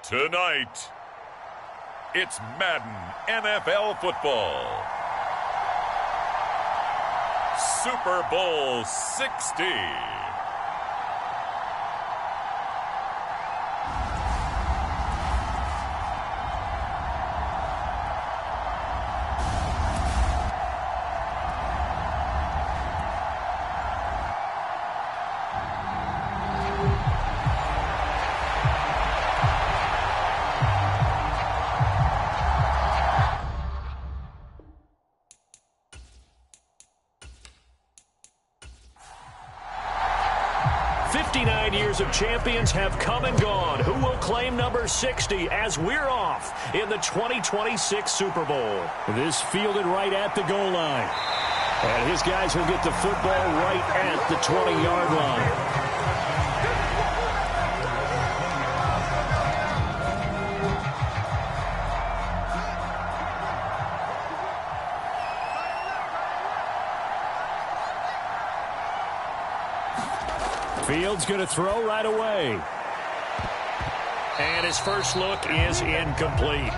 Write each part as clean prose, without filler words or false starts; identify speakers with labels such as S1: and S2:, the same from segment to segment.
S1: Tonight, it's Madden NFL football. Super Bowl 60.
S2: Of champions have come and gone. Who will claim number 60 as we're off in the 2026 Super Bowl? This fielded right at the goal line. And his guys will get the football right at the 20-yard line. Fields going to throw right away. And his first look is incomplete.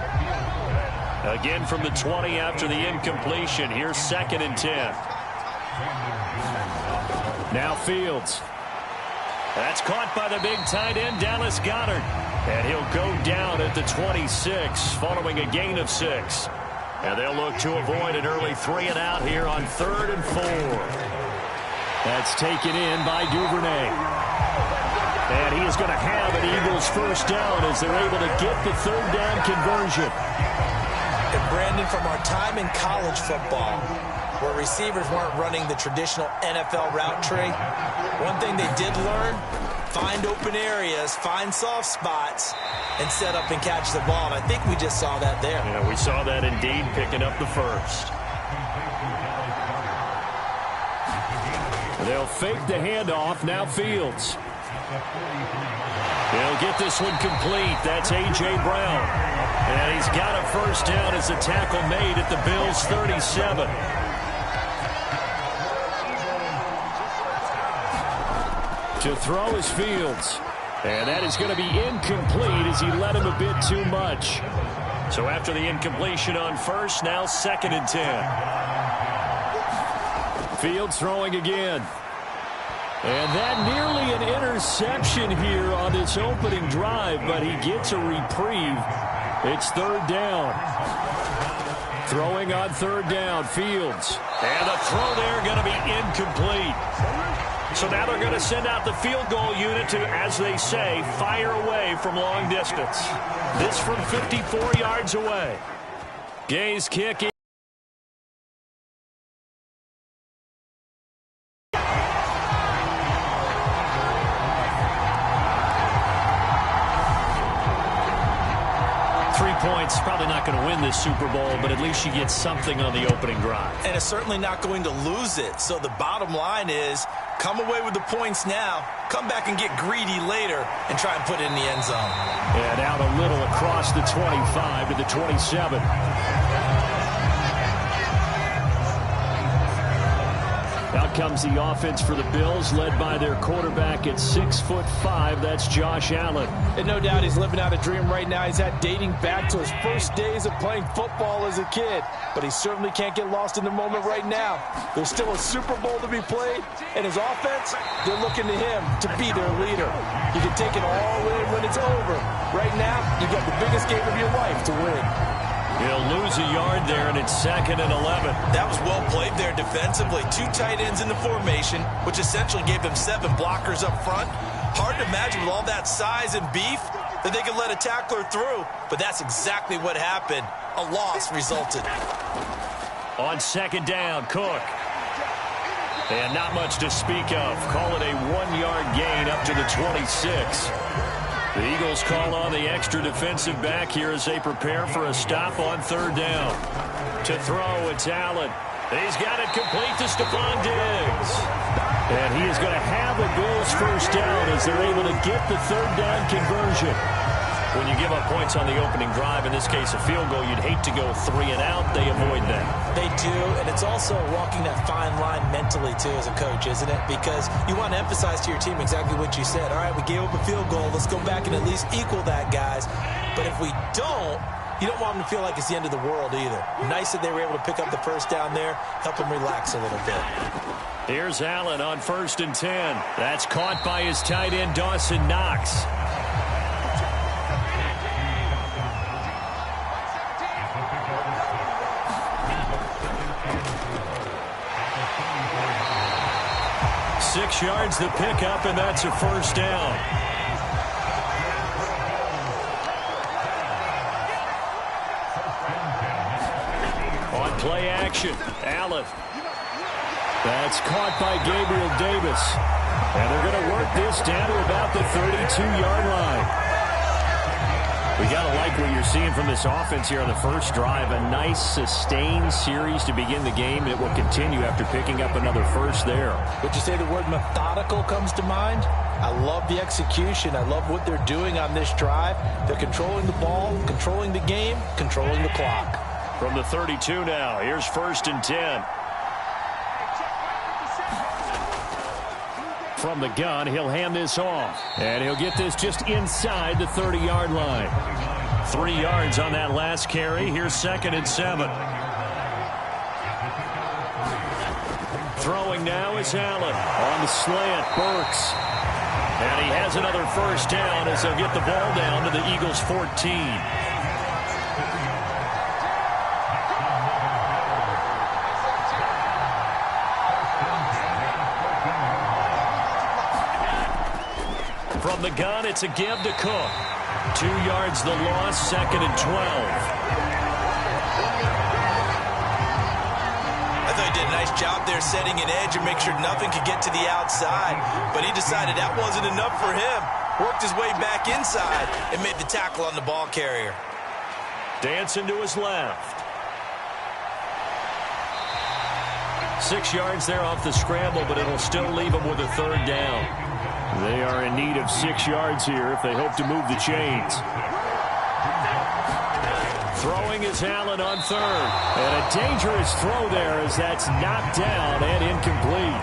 S2: Again from the 20 after the incompletion. Here's 2nd and 10. Now Fields. That's caught by the big tight end, Dallas Goedert. And he'll go down at the 26 following a gain of 6. And they'll look to avoid an early 3 and out here on 3rd and 4. That's taken in by Duvernay. And he is going to have an Eagles first down as they're able to get the 3rd down conversion.
S3: And Brandon, from our time in college football, where receivers weren't running the traditional NFL route tree, one thing they did learn, find open areas, find soft spots, and set up and catch the ball. And I think we just saw that there.
S2: Yeah, we saw that indeed, picking up the first. They'll fake the handoff. Now Fields. He'll get this one complete. That's A.J. Brown. And he's got a first down as the tackle made at the Bills' 37. To throw is Fields. And that is going to be incomplete as he led him a bit too much. So after the incompletion on first, now 2nd and 10. Fields throwing again. And that nearly an interception here on this opening drive, but he gets a reprieve. It's 3rd down. Throwing on 3rd down, Fields. And the throw there going to be incomplete. So now they're going to send out the field goal unit to, as they say, fire away from long distance. This from 54 yards away. Gay's kick. 3 points, probably not going to win this Super Bowl, but at least you get something on the opening drive.
S3: And it's certainly not going to lose it. So the bottom line is, come away with the points now, come back and get greedy later, and try and put it in the end zone.
S2: And out a little across the 25 to the 27. Out comes the offense for the Bills, led by their quarterback at 6'5". That's Josh Allen.
S4: And no doubt he's living out a dream right now. He's had dating back to his first days of playing football as a kid. But he certainly can't get lost in the moment right now. There's still a Super Bowl to be played, and his offense, they're looking to him to be their leader. You can take it all in when it's over. Right now, you got the biggest game of your life to win.
S2: He'll lose a yard there, and it's 2nd and 11.
S3: That was well played there defensively. 2 tight ends in the formation, which essentially gave them 7 blockers up front. Hard to imagine with all that size and beef that they could let a tackler through, but that's exactly what happened. A loss resulted.
S2: On 2nd down, Cook. And not much to speak of. Call it a 1-yard gain up to the 26. The Eagles call on the extra defensive back here as they prepare for a stop on 3rd down. To throw, it's Allen. He's got it complete to Stephon Diggs. And he is going to have a Bills first down as they're able to get the 3rd down conversion. When you give up points on the opening drive, in this case a field goal, you'd hate to go 3 and out. They avoid that.
S3: They do, and it's also walking that fine line mentally, too, as a coach, isn't it? Because you want to emphasize to your team exactly what you said. All right, we gave up a field goal. Let's go back and at least equal that, guys. But if we don't, you don't want them to feel like it's the end of the world either. Nice that they were able to pick up the first down there, help them relax a little bit.
S2: Here's Allen on 1st and 10. That's caught by his tight end, Dawson Knox. Six yards the pickup, and that's a first down. On play action, Allen. That's caught by Gabriel Davis. And they're going to work this down to about the 32-yard line. We got to like what you're seeing from this offense here on the first drive. A nice, sustained series to begin the game. It will continue after picking up another first there.
S3: Would you say the word methodical comes to mind? I love the execution. I love what they're doing on this drive. They're controlling the ball, controlling the game, controlling the clock.
S2: From the 32 now, here's 1st and 10. From the gun, he'll hand this off. And he'll get this just inside the 30-yard line. 3 yards on that last carry. Here's 2nd and 7. Throwing now is Allen. On the slant, Burks. And he has another first down as they'll get the ball down to the Eagles' 14. From the gun, it's a give to Cook. 2 yards the loss, 2nd and 12.
S3: I thought he did a nice job there setting an edge and make sure nothing could get to the outside. But he decided that wasn't enough for him. Worked his way back inside and made the tackle on the ball carrier.
S2: Dancing to his left. 6 yards there off the scramble, but it'll still leave him with a 3rd down. They are in need of 6 yards here if they hope to move the chains. Throwing is Allen on 3rd. And a dangerous throw there as that's knocked down and incomplete.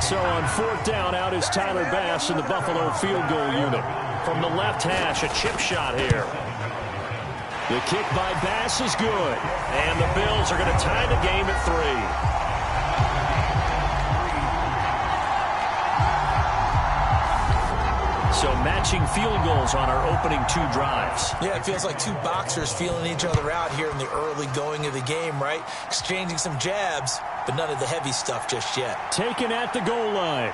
S2: So on 4th down, out is Tyler Bass in the Buffalo field goal unit. From the left hash, a chip shot here. The kick by Bass is good. And the Bills are going to tie the game at 3. So matching field goals on our opening 2 drives.
S3: Yeah, it feels like 2 boxers feeling each other out here in the early going of the game, right? Exchanging some jabs, but none of the heavy stuff just yet.
S2: Taken at the goal line.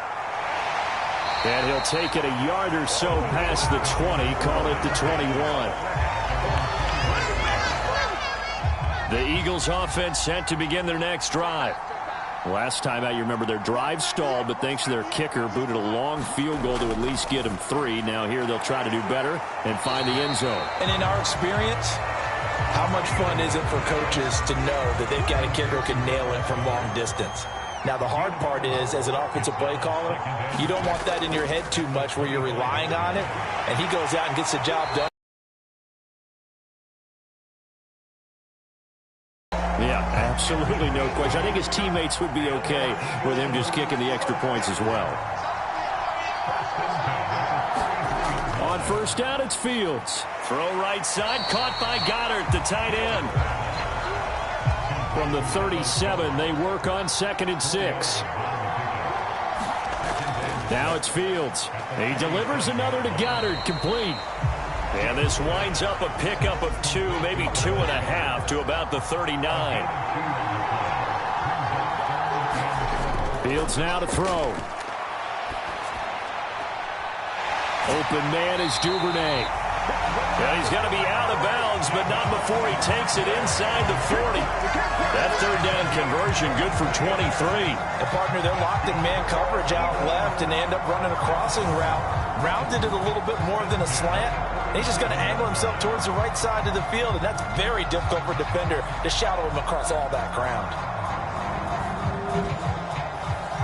S2: And he'll take it a yard or so past the 20, call it the 21. The Eagles offense set to begin their next drive. Last time out, you remember their drive stalled, but thanks to their kicker, booted a long field goal to at least get them 3. Now here they'll try to do better and find the end zone.
S3: And in our experience, how much fun is it for coaches to know that they've got a kicker who can nail it from long distance? Now, the hard part is, as an offensive play caller, you don't want that in your head too much where you're relying on it, and he goes out and gets the job done.
S2: Absolutely no question. I think his teammates would be okay with him just kicking the extra points as well. On 1st down, it's Fields. Throw right side, caught by Goddard, the tight end. From the 37, they work on 2nd and 6. Now it's Fields. He delivers another to Goddard, complete. And this winds up a pickup of 2, maybe 2.5 to about the 39. Fields now to throw. Open man is Duvernay. And he's got to be out of bounds, but not before he takes it inside the 40. That 3rd down conversion good for 23.
S3: The partner, they're locked in man coverage out left, and they end up running a crossing route. Rounded it a little bit more than a slant. He's just going to angle himself towards the right side of the field, and that's very difficult for a defender to shadow him across all that ground.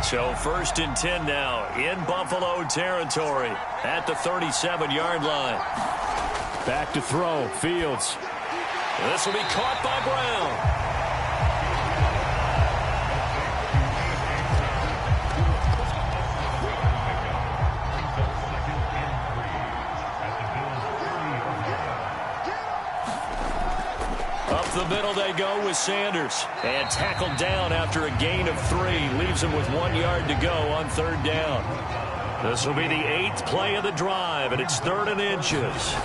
S2: So 1st and 10 now in Buffalo territory at the 37-yard line. Back to throw. Fields. This will be caught by Brown. Up the middle they go with Sanders. And tackled down after a gain of 3. Leaves him with 1 yard to go on 3rd down. This will be the 8th play of the drive, and it's 3rd and inches.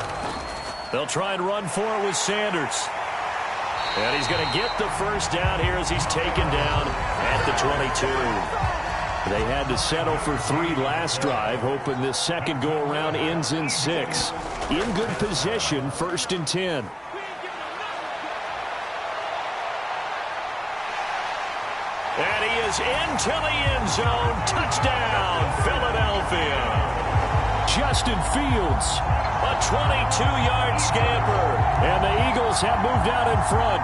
S2: They'll try and run for it with Sanders. And he's going to get the first down here as he's taken down at the 22. They had to settle for 3 last drive, hoping this second go-around ends in 6. In good position, 1st and 10. And he is into the end zone. Touchdown, Philadelphia. Justin Fields, a 22-yard scamper. And the Eagles have moved out in front.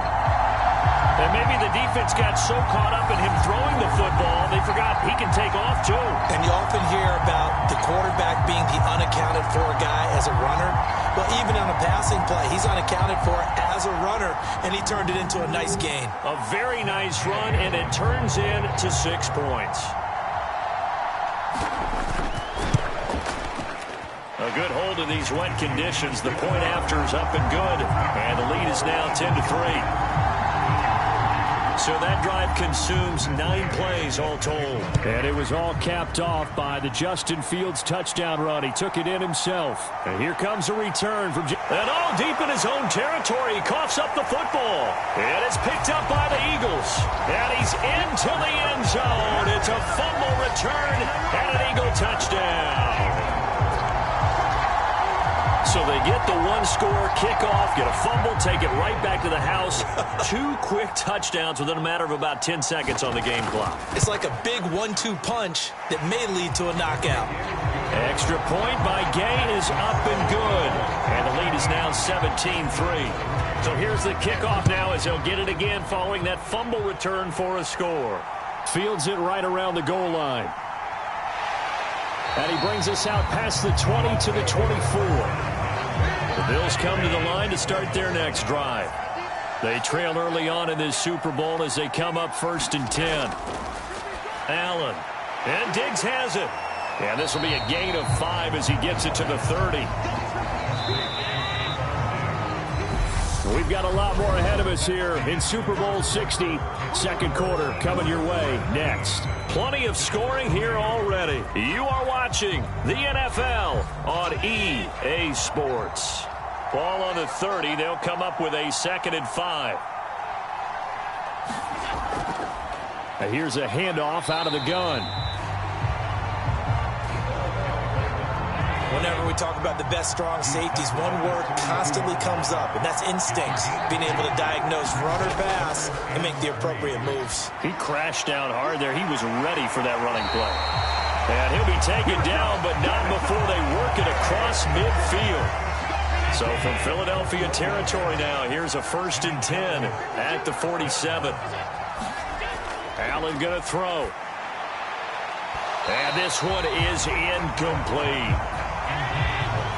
S2: And maybe the defense got so caught up in him throwing the football, they forgot he can take off, too.
S3: And you often hear about the quarterback being the unaccounted-for guy as a runner. Well, even on a passing play, he's unaccounted for as a runner, and he turned it into a nice gain.
S2: A very nice run, and it turns into 6 points. A good hold of these wet conditions. The point after is up and good, and the lead is now 10-3. So that drive consumes 9 plays all told. And it was all capped off by the Justin Fields touchdown run. He took it in himself. And here comes a return from... And all deep in his own territory. He coughs up the football. And it's picked up by the Eagles. And he's into the end zone. It's a fumble return and an Eagle touchdown. So they get the 1-score kickoff, get a fumble, take it right back to the house. 2 quick touchdowns within a matter of about 10 seconds on the game clock.
S3: It's like a big 1-2 punch that may lead to a knockout.
S2: Extra point by Gay is up and good. And the lead is now 17-3. So here's the kickoff now as he'll get it again following that fumble return for a score. Fields it right around the goal line. And he brings us out past the 20 to the 24. The Bills come to the line to start their next drive. They trail early on in this Super Bowl as they come up 1st and 10. Allen. And Diggs has it. And this will be a gain of 5 as he gets it to the 30. We've got a lot more ahead of us here in Super Bowl 60. Second quarter coming your way next. Plenty of scoring here already. You are watching the NFL on EA Sports. Ball on the 30. They'll come up with a 2nd and 5. And here's a handoff out of the gun.
S3: Whenever we talk about the best strong safeties, one word constantly comes up, and that's instincts. Being able to diagnose run or pass and make the appropriate moves.
S2: He crashed down hard there. He was ready for that running play. And he'll be taken down, but not before they work it across midfield. So from Philadelphia territory now, here's a 1st and 10 at the 47. Allen going to throw. And this one is incomplete.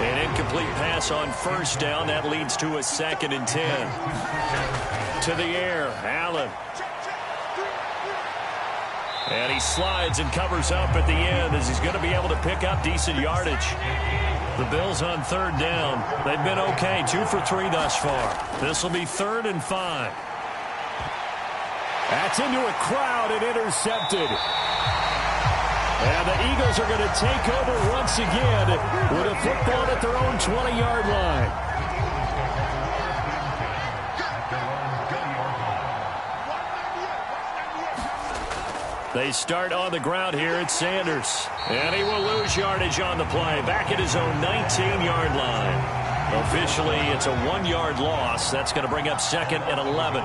S2: An incomplete pass on 1st down. That leads to a 2nd and 10. To the air, Allen. And he slides and covers up at the end as he's going to be able to pick up decent yardage. The Bills on 3rd down. They've been okay, 2 for 3 thus far. This will be 3rd and 5. That's into a crowd and intercepted. And the Eagles are going to take over once again with a football at their own 20-yard line. They start on the ground here at Sanders. And he will lose yardage on the play. Back at his own 19-yard line. Officially, it's a 1-yard loss. That's going to bring up 2nd and 11.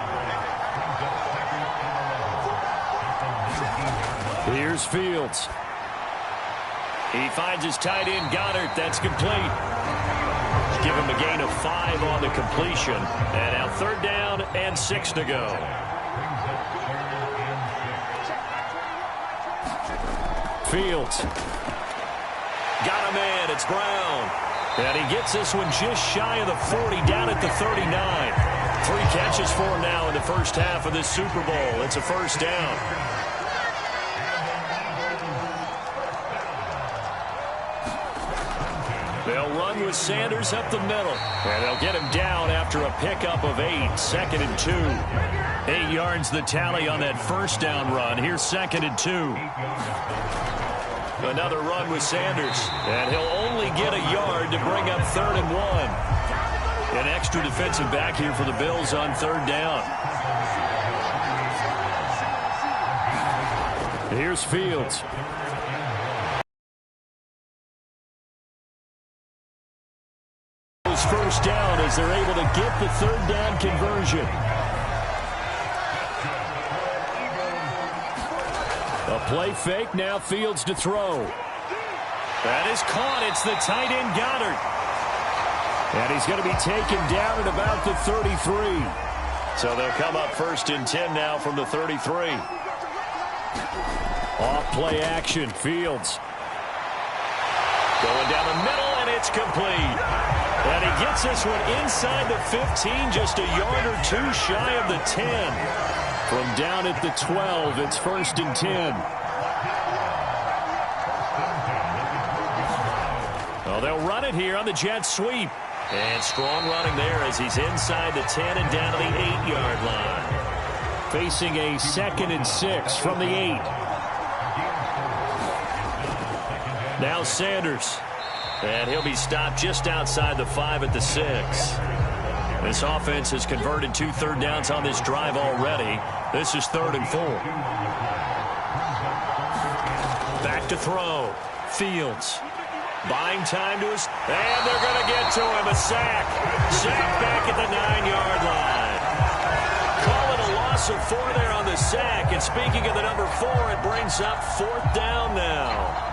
S2: Here's Fields. He finds his tight end, Goddard. That's complete. Give him a gain of 5 on the completion. And now 3rd down and 6 to go. Fields. Got a man. It's Brown. And he gets this one just shy of the 40, down at the 39. 3 catches for him now in the first half of this Super Bowl. It's a first down. They'll run with Sanders up the middle. And they'll get him down after a pickup of 8. 2nd and 2. 8 yards the tally on that first down run. Here's 2nd and 2. Another run with Sanders. And he'll only get a yard to bring up 3rd and 1. An extra defensive back here for the Bills on 3rd down. Here's Fields. First down as they're able to get the 3rd down conversion. A play fake, now Fields to throw. That is caught. It's the tight end Goddard. And he's going to be taken down at about the 33. So they'll come up 1st and 10 now from the 33. Off play action, Fields. Going down the middle, and it's complete. And he gets this one inside the 15, just a yard or 2 shy of the 10. From down at the 12, it's 1st and 10. Well, they'll run it here on the jet sweep. And strong running there as he's inside the 10 and down to the 8-yard line. Facing a 2nd and 6 from the 8. Now Sanders. And he'll be stopped just outside the 5 at the 6. This offense has converted 2 third downs on this drive already. This is 3rd and 4. Back to throw. Fields. Buying time to his... And they're going to get to him. A sack. Sack back at the 9-yard line. Call it a loss of 4 there on the sack. And speaking of the number 4, it brings up 4th down now.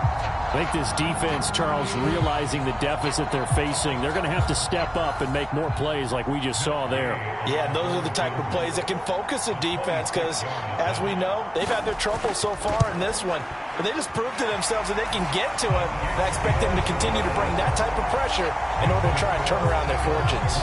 S2: I think this defense, Charles, realizing the deficit they're facing, they're going to have to step up and make more plays like we just saw there.
S4: Yeah, those are the type of plays that can focus a defense because, as we know, they've had their trouble so far in this one. But they just proved to themselves that they can get to it, and I expect them to continue to bring that type of pressure in order to try and turn around their fortunes.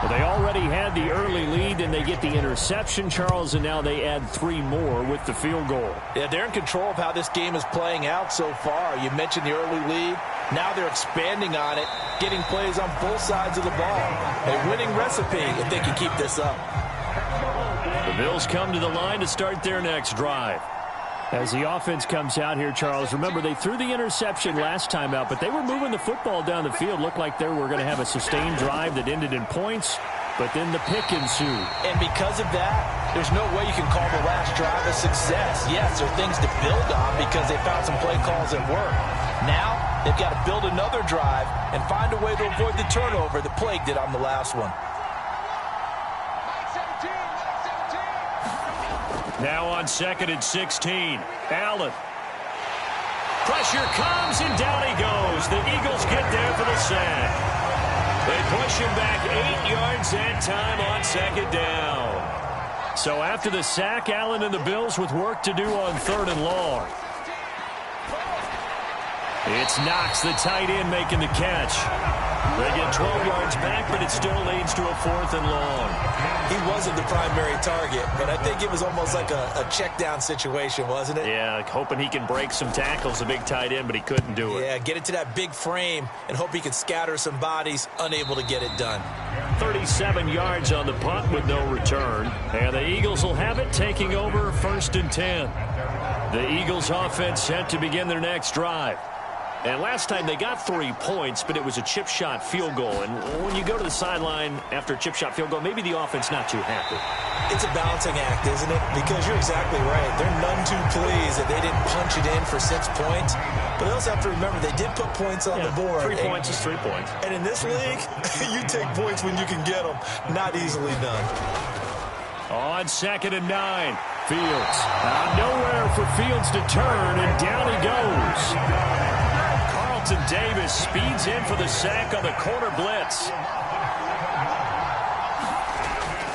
S2: They already had the early lead, and they get the interception, Charles, and now they add 3 more with the field goal.
S4: Yeah, they're in control of how this game is playing out so far. You mentioned the early lead. Now they're expanding on it, getting plays on both sides of the ball. A winning recipe if they can keep this up.
S2: The Bills come to the line to start their next drive. As the offense comes out here, Charles, remember they threw the interception last time out, but they were moving the football down the field. Looked like they were going to have a sustained drive that ended in points, but then the pick ensued.
S4: And because of that, there's no way you can call the last drive a success. Yes, there are things to build on because they found some play calls that work. Now, they've got to build another drive and find a way to avoid the turnover that plagued it on the last one.
S2: Now on 2nd and 16, Allen. Pressure comes, and down he goes. The Eagles get there for the sack. They push him back 8 yards that time on 2nd down. So after the sack, Allen and the Bills with work to do on 3rd and long. It's Knox, the tight end, making the catch. They get 12 yards back, but it still leads to a 4th and long.
S3: He wasn't the primary target, but I think it was almost like a check down situation, wasn't it?
S2: Yeah, hoping he can break some tackles, a big tight end, but he couldn't do it.
S3: Yeah, get into that big frame and hope he can scatter some bodies, unable to get it done.
S2: 37 yards on the punt with no return. And the Eagles will have it, taking over 1st and 10. The Eagles offense set to begin their next drive. And last time they got 3 points, but it was a chip shot field goal. And when you go to the sideline after a chip shot field goal, maybe the offense not too happy.
S3: It's a balancing act, isn't it? Because you're exactly right. They're none too pleased that they didn't punch it in for 6 points. But they also have to remember they did put points on the board.
S2: 3 points is 3 points.
S3: And in this league, you take points when you can get them. Not easily done.
S2: On 2nd and 9, Fields. Nowhere for Fields to turn, and down he goes. Davis speeds in for the sack on the corner blitz.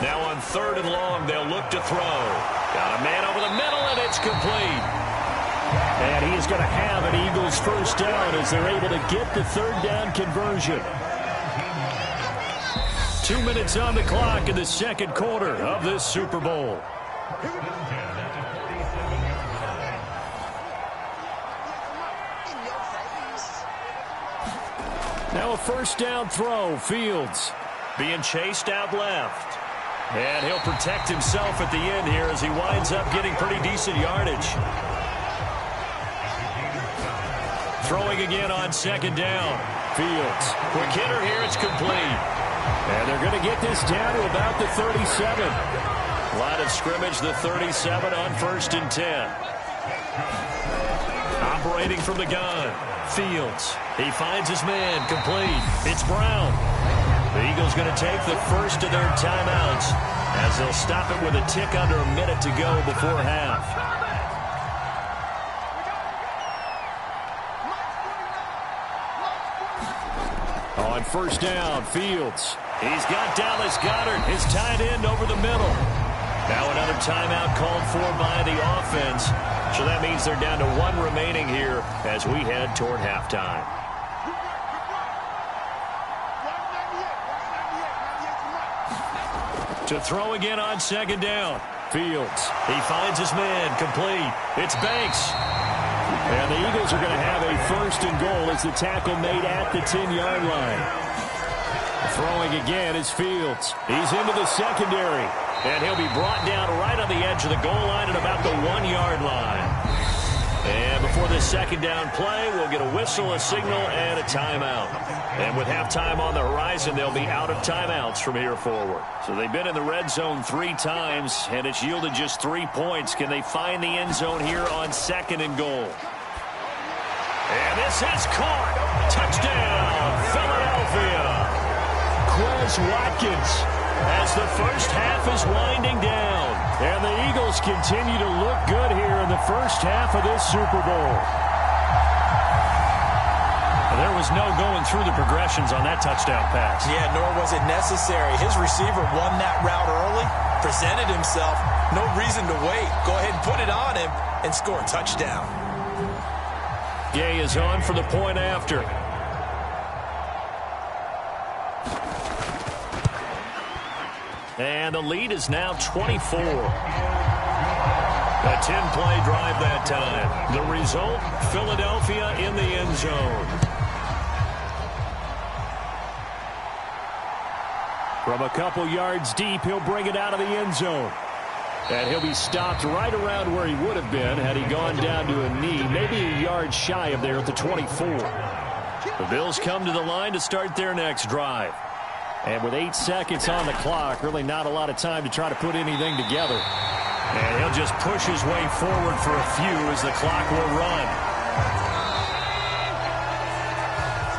S2: Now on 3rd and long, they'll look to throw. Got a man over the middle, and it's complete. And he is going to have an Eagles first down as they're able to get the third down conversion. 2 minutes on the clock in the second quarter of this Super Bowl. Now a first down throw. Fields being chased out left. And he'll protect himself at the end here as he winds up getting pretty decent yardage. Throwing again on second down. Fields. Quick hitter here. It's complete. And they're going to get this down to about the 37. Line of scrimmage, the 37 on 1st and 10. Operating from the gun. Fields. He finds his man. Complete. It's Brown. The Eagles going to take the first of their timeouts as they'll stop it with a tick under a minute to go before half. On first down, Fields. He's got Dallas Goedert, his tight end, over the middle. Now another timeout called for by the offense. So that means they're down to one remaining here as we head toward halftime. To throw again on second down. Fields. He finds his man. Complete. It's Banks. And the Eagles are going to have a first and goal as the tackle made at the 10-yard line. Throwing again is Fields. He's into the secondary. And he'll be brought down right on the edge of the goal line at about the 1-yard line. And before this second down play, we'll get a whistle, a signal, and a timeout. And with halftime on the horizon, they'll be out of timeouts from here forward. So they've been in the red zone 3 times, and it's yielded just 3 points. Can they find the end zone here on second and goal? And this is caught. Touchdown, Philadelphia. Quez Watkins as the first half is winding down. And the Eagles continue to look good here in the first half of this Super Bowl. There was no going through the progressions on that touchdown pass.
S3: Yeah, nor was it necessary. His receiver won that route early, presented himself. No reason to wait. Go ahead and put it on him and score a touchdown.
S2: Gay is on for the point after. And the lead is now 24. A 10-play drive that time. The result, Philadelphia in the end zone. From a couple yards deep, he'll bring it out of the end zone. And he'll be stopped right around where he would have been had he gone down to a knee, maybe a yard shy of there at the 24. The Bills come to the line to start their next drive. And with 8 seconds on the clock, really not a lot of time to try to put anything together. And he'll just push his way forward for a few as the clock will run.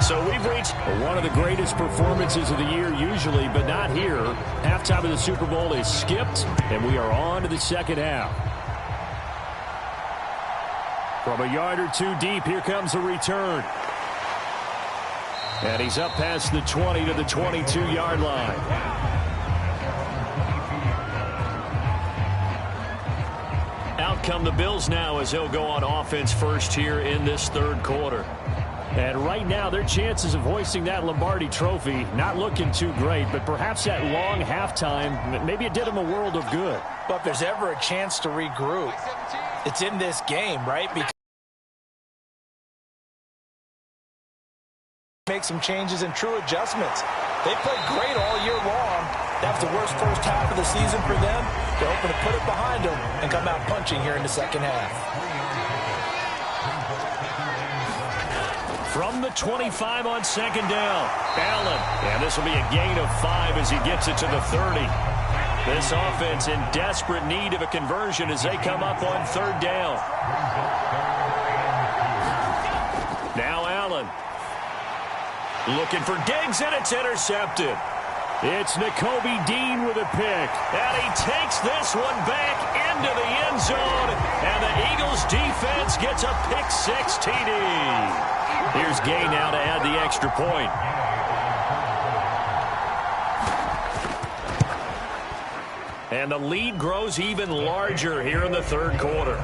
S2: So we've reached one of the greatest performances of the year usually, but not here. Halftime of the Super Bowl is skipped, and we are on to the second half. From a yard or two deep, here comes the return. And he's up past the 20 to the 22-yard line. Out come the Bills now as he'll go on offense first here in this third quarter. And right now, their chances of hoisting that Lombardi trophy not looking too great, but perhaps that long halftime, maybe it did them a world of good.
S3: But if there's ever a chance to regroup, it's in this game, right? Because make some changes and true adjustments. They played great all year long. That was the worst first half of the season for them. They're hoping to put it behind them and come out punching here in the second half.
S2: From the 25 on second down, Allen. And this will be a gain of 5 as he gets it to the 30. This offense in desperate need of a conversion as they come up on third down. Now Allen. Looking for Diggs, and it's intercepted. It's Nakobe Dean with a pick. And he takes this one back into the end zone. And the Eagles defense gets a pick-6 TD. Here's Gay now to add the extra point. And the lead grows even larger here in the third quarter.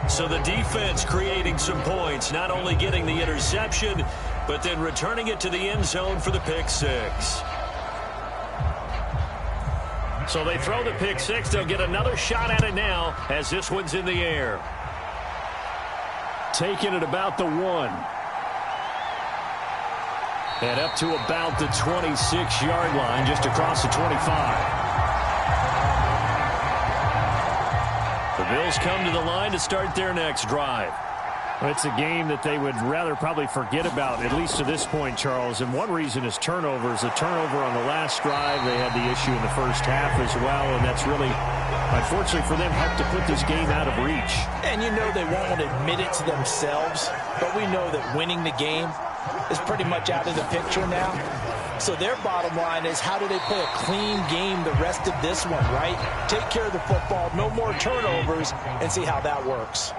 S2: So the defense creating some points, not only getting the interception, but then returning it to the end zone for the pick six. So they throw the pick six. They'll get another shot at it now as this one's in the air. Taking it about the 1. And up to about the 26-yard line, just across the 25. The Bills come to the line to start their next drive.
S5: Well, it's a game that they would rather probably forget about, at least to this point, Charles. And one reason is turnovers. A turnover on the last drive. They had the issue in the first half as well, and that's really, unfortunately for them, helped to put this game out of reach.
S3: And you know they won't admit it to themselves, but we know that winning the game is pretty much out of the picture now. So their bottom line is, how do they play a clean game the rest of this one, right? Take care of the football, no more turnovers, and see how that works.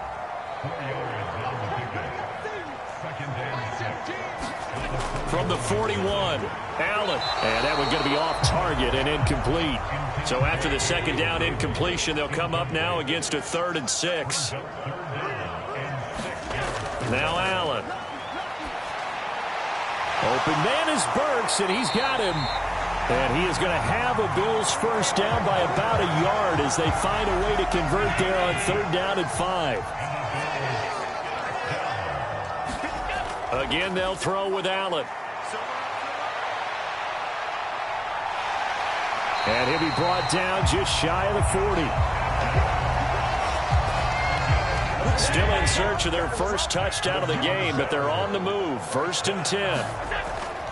S2: From the 41, Allen. And that one's going to be off target and incomplete. So after the second down incompletion, they'll come up now against a 3rd and 6. Now Allen. Open man is Burks, and he's got him. And he is going to have a Bills first down by about a yard as they find a way to convert there on 3rd down and 5. Again, they'll throw with Allen. And he'll be brought down just shy of the 40. Still in search of their first touchdown of the game, but they're on the move. 1st and 10.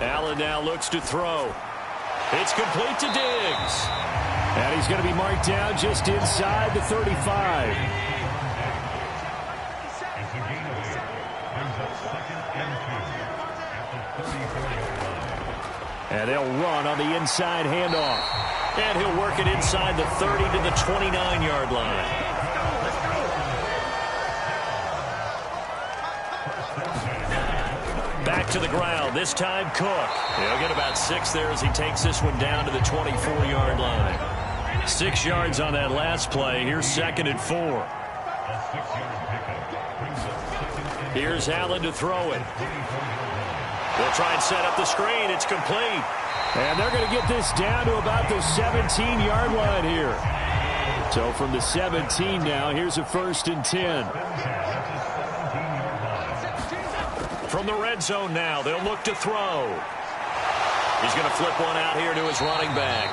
S2: Allen now looks to throw. It's complete to Diggs. And he's going to be marked down just inside the 35. And they'll run on the inside handoff. And he'll work it inside the 30 to the 29-yard line. Back to the ground, this time Cook. He'll get about 6 there as he takes this one down to the 24-yard line. 6 yards on that last play. Here's 2nd and 4. Here's Allen to throw it. They'll try and set up the screen. It's complete. And they're going to get this down to about the 17-yard line here. So from the 17 now, here's a 1st and 10. From the red zone now, they'll look to throw. He's going to flip one out here to his running back.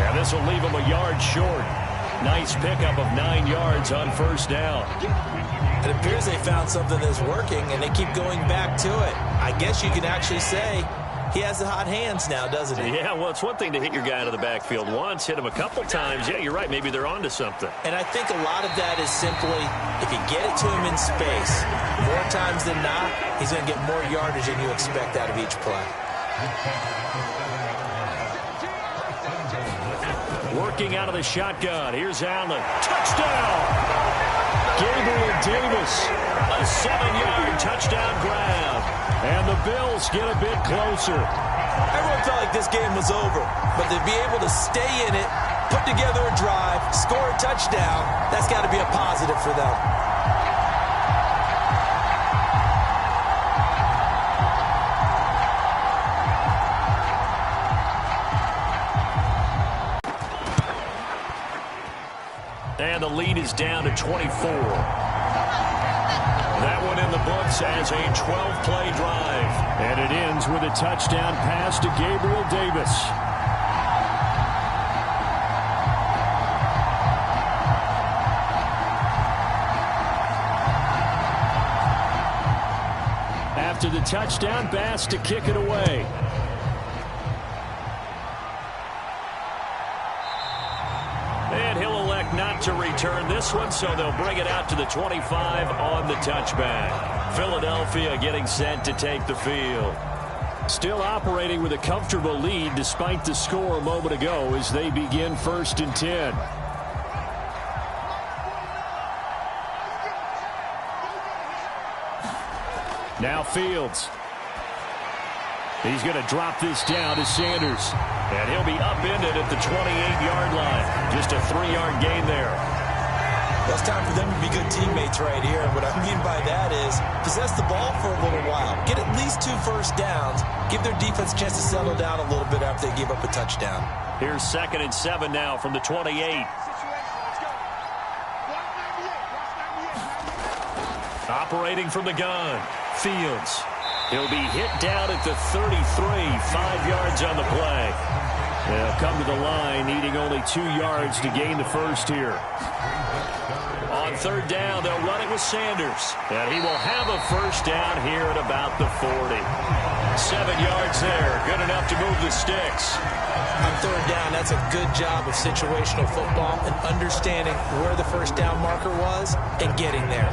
S2: And this will leave him a yard short. Nice pickup of 9 yards on 1st down.
S3: It appears they found something that's working, and they keep going back to it. I guess you can actually say he has the hot hands now, doesn't he?
S2: Yeah, well, it's one thing to hit your guy out of the backfield once, hit him a couple times. Yeah, you're right. Maybe they're onto something.
S3: And I think a lot of that is simply, if you get it to him in space, more times than not, he's going to get more yardage than you expect out of each play.
S2: Working out of the shotgun. Here's Allen. Touchdown! Gabriel Davis, a 7-yard touchdown grab. And the Bills get a bit closer.
S3: Everyone felt like this game was over, but to be able to stay in it, put together a drive, score a touchdown, that's got to be a positive for them.
S2: And the lead is down to 24. That one in the books as a 12-play drive.
S5: And it ends with a touchdown pass to Gabriel Davis.
S2: After the touchdown, Bass to kick it away. And he'll elect not to return this one, so they'll bring it out to the 25 on the touchback. Philadelphia getting set to take the field. Still operating with a comfortable lead despite the score a moment ago as they begin 1st and 10. Now Fields. He's going to drop this down to Sanders. And he'll be upended at the 28-yard line. Just a 3-yard gain there.
S3: Well, it's time for them to be good teammates right here. And what I mean by that is possess the ball for a little while. Get at least 2 first downs. Give their defense a chance to settle down a little bit after they give up a touchdown.
S5: Here's 2nd and 7 now from the 28. Operating from the gun, Fields. He'll be hit down at the 33, 5 yards on the play. They'll come to the line, needing only 2 yards to gain the first here. On 3rd down, they'll run it with Sanders. And he will have a first down here at about the 40. 7 yards there, good enough to move the sticks.
S3: On 3rd down, that's a good job of situational football and understanding where the first down marker was and getting there.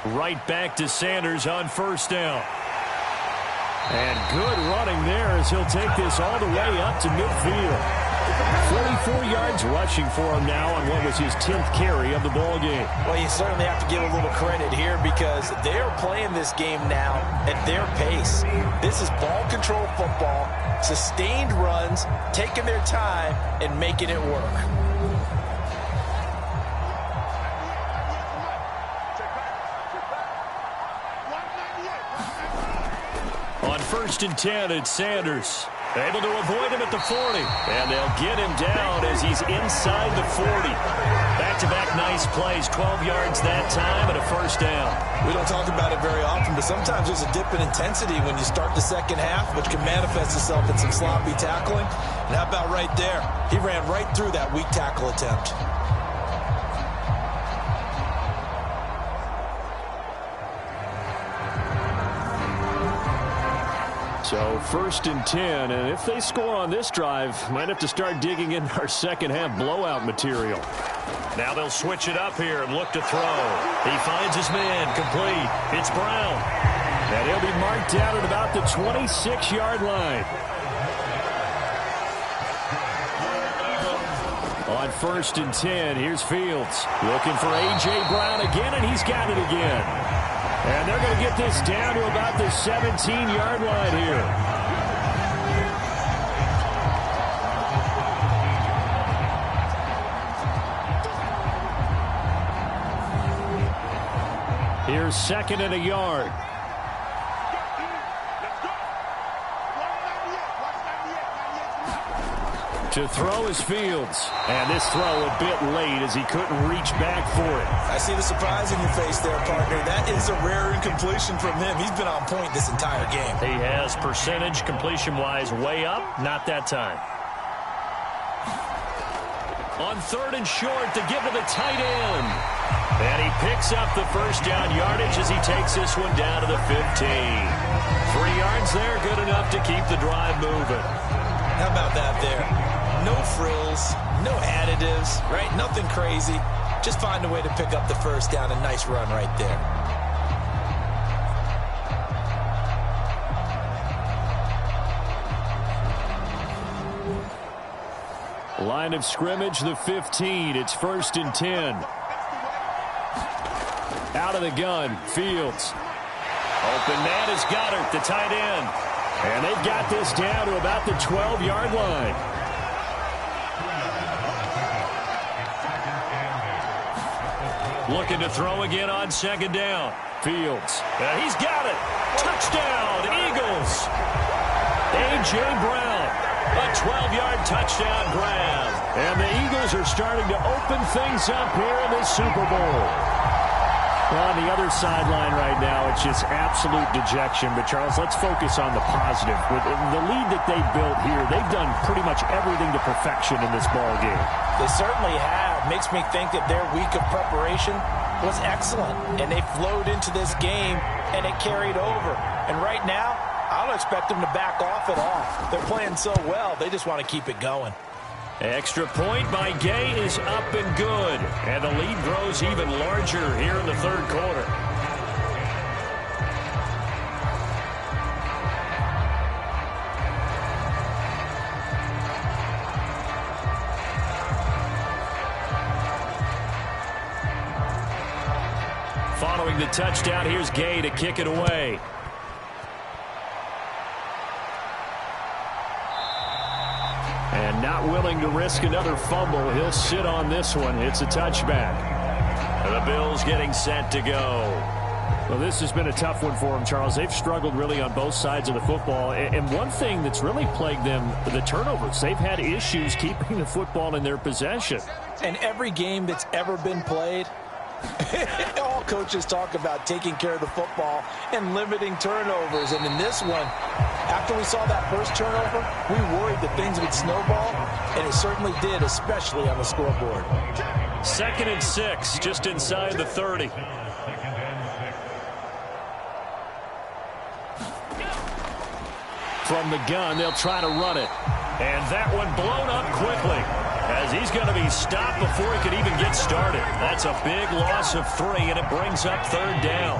S5: Right back to Sanders on 1st down. And good running there as he'll take this all the way up to midfield. 44 yards rushing for him now on what was his 10th carry of the ball game.
S3: Well, you certainly have to give a little credit here because they're playing this game now at their pace. This is ball control football, sustained runs, taking their time and making it work.
S5: On 1st and 10, it's Sanders. Able to avoid him at the 40. And they'll get him down as he's inside the 40. Back-to-back nice plays. 12 yards that time and a first down.
S3: We don't talk about it very often, but sometimes there's a dip in intensity when you start the second half, which can manifest itself in some sloppy tackling. And how about right there? He ran right through that weak tackle attempt.
S5: So 1st and 10, and if they score on this drive, might have to start digging in our second half blowout material. Now they'll switch it up here and look to throw. He finds his man, complete. It's Brown. And he'll be marked down at about the 26-yard line. On 1st and 10, here's Fields. Looking for A.J. Brown again, and he's got it again. And they're going to get this down to about the 17-yard line here. Here's 2nd and a yard. To throw is Fields. And this throw a bit late as he couldn't reach back for it.
S3: I see the surprise in your face there, partner. That is a rare incompletion from him. He's been on point this entire game.
S5: He has percentage completion-wise way up. Not that time. On 3rd and short to give to the tight end. And he picks up the first down yardage as he takes this one down to the 15. 3 yards there, good enough to keep the drive moving.
S3: How about that there? No frills, no additives, right? Nothing crazy. Just find a way to pick up the first down. A nice run right there.
S5: Line of scrimmage, the 15. It's 1st and 10. Out of the gun, Fields. Open man is Goddard, the tight end. And they've got this down to about the 12-yard line. Looking to throw again on 2nd down. Fields. And he's got it. Touchdown, Eagles. A.J. Brown. A 12-yard touchdown grab. And the Eagles are starting to open things up here in this Super Bowl. Well, on the other sideline right now, it's just absolute dejection. But, Charles, let's focus on the positive. With the lead that they built here, they've done pretty much everything to perfection in this ball game.
S3: They certainly have. Makes me think that their week of preparation was excellent. And they flowed into this game, and it carried over. And right now, I don't expect them to back off at all. They're playing so well, they just want to keep it going.
S5: Extra point by Gay is up and good. And the lead grows even larger here in the 3rd quarter.
S2: throwing the touchdown. Here's Gay to kick it away. And not willing to risk another fumble. He'll sit on this one. It's a touchback. And the Bills getting set to go.
S5: Well, this has been a tough one for them, Charles. They've struggled really on both sides of the football. And one thing that's really plagued them, the turnovers. They've had issues keeping the football in their possession.
S4: And every game that's ever been played, all coaches talk about taking care of the football and limiting turnovers. And in this one, after we saw that first turnover, we worried that things would snowball, and it certainly did, especially on the scoreboard.
S2: 2nd and 6, just inside the 30. From the gun, they'll try to run it. And that one blown up quickly, as he's going to be stopped before he could even get started. That's a big loss of 3, and it brings up 3rd down.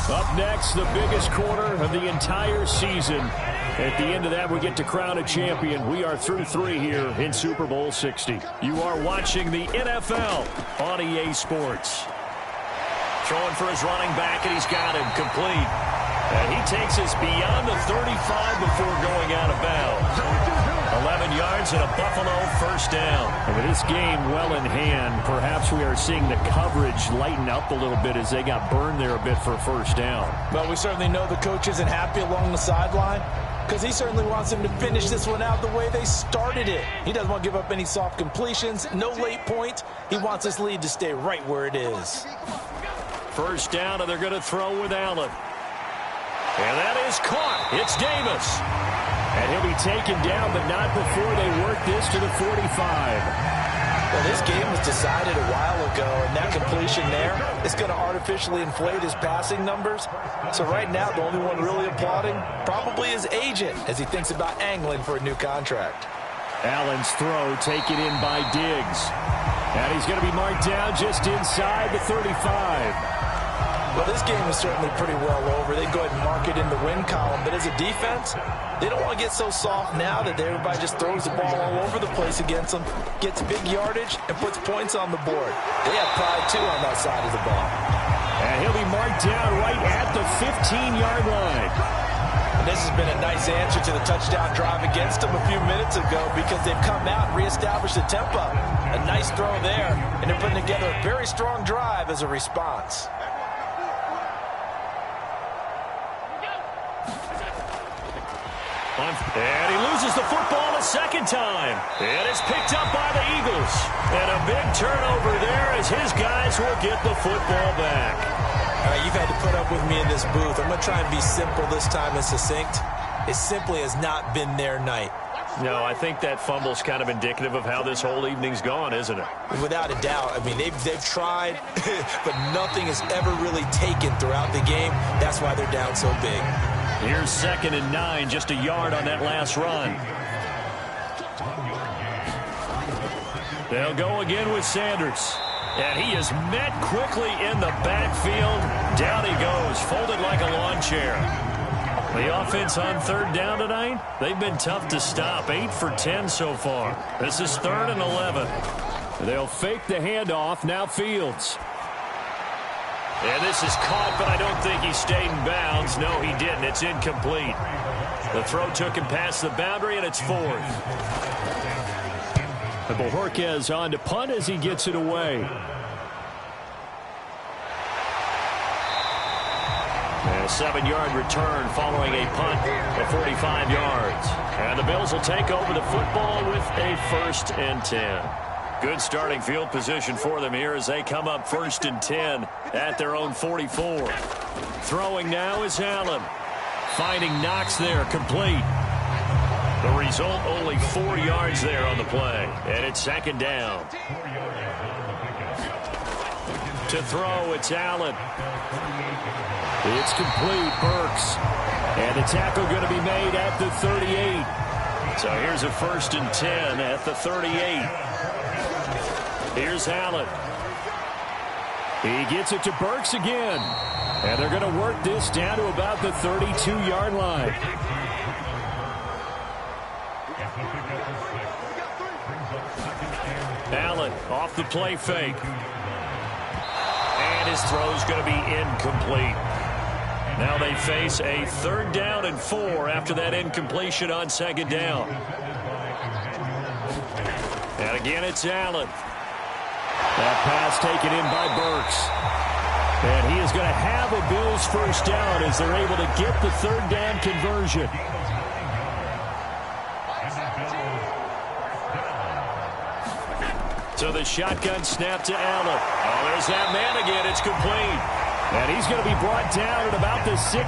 S2: Up next, the biggest quarter of the entire season. At the end of that, we get to crown a champion. We are through 3 here in Super Bowl 60. You are watching the NFL on EA Sports. Throwing for his running back, and he's got him complete. And he takes us beyond the 35 before going out of bounds. 11 yards and a Buffalo first down.
S5: And with this game well in hand, perhaps we are seeing the coverage lighten up a little bit as they got burned there a bit for a first down.
S4: Well, we certainly know the coach isn't happy along the sideline, because he certainly wants them to finish this one out the way they started it. He doesn't want to give up any soft completions, no late points. He wants this lead to stay right where it is.
S2: First down, and they're going to throw with Allen. And that is caught. It's Davis. And he'll be taken down, but not before they work this to the 45.
S4: Well, this game was decided a while ago, and that completion there is going to artificially inflate his passing numbers. So right now, the only one really applauding probably his agent as he thinks about angling for a new contract.
S2: Allen's throw taken in by Diggs. And he's going to be marked down just inside the 35.
S4: Well, this game is certainly pretty well over. They go ahead and mark it in the win column. But as a defense, they don't want to get so soft now that everybody just throws the ball all over the place against them, gets big yardage, and puts points on the board. They have pride, too, on that side of the ball.
S2: And he'll be marked down right at the 15-yard line.
S4: And this has been a nice answer to the touchdown drive against them a few minutes ago, because they've come out and reestablished the tempo. A nice throw there, and they're putting together a very strong drive as a response.
S2: And he loses the football a second time. And it's picked up by the Eagles. And a big turnover there as his guys will get the football back.
S4: All right, you've had to put up with me in this booth. I'm going to try and be simple this time and succinct. It simply has not been their night.
S2: No, I think that fumble's kind of indicative of how this whole evening's gone, isn't it?
S4: Without a doubt. I mean, they've tried, but nothing has ever really taken throughout the game. That's why they're down so big.
S2: Here's 2nd and 9, just a yard on that last run. They'll go again with Sanders. And he is met quickly in the backfield. Down he goes, folded like a lawn chair. The offense on 3rd down tonight, they've been tough to stop. 8 for 10 so far. This is 3rd and 11. They'll fake the handoff. Now Fields. And this is caught, but I don't think he stayed in bounds. No, he didn't. It's incomplete. The throw took him past the boundary, and it's 4th. And Bojorquez on to punt as he gets it away. And a 7-yard return following a punt of 45 yards. And the Bills will take over the football with a 1st and 10. Good starting field position for them here as they come up 1st and 10 at their own 44. Throwing now is Allen. Finding Knox there, complete. The result, only 4 yards there on the play. And it's 2nd down. To throw, it's Allen. It's complete, Burks. And the tackle going to be made at the 38. So here's a 1st and 10 at the 38. Here's Allen. He gets it to Burks again. And they're going to work this down to about the 32-yard line. Off the play fake. And his throw's going to be incomplete. Now they face a 3rd down and 4 after that incompletion on 2nd down. And again, it's Allen. That pass taken in by Burks. And he is going to have a Bills 1st down as they're able to get the 3rd down conversion. So the shotgun snap to Allen. Oh, there's that man again. It's complete. And he's going to be brought down at about the 16.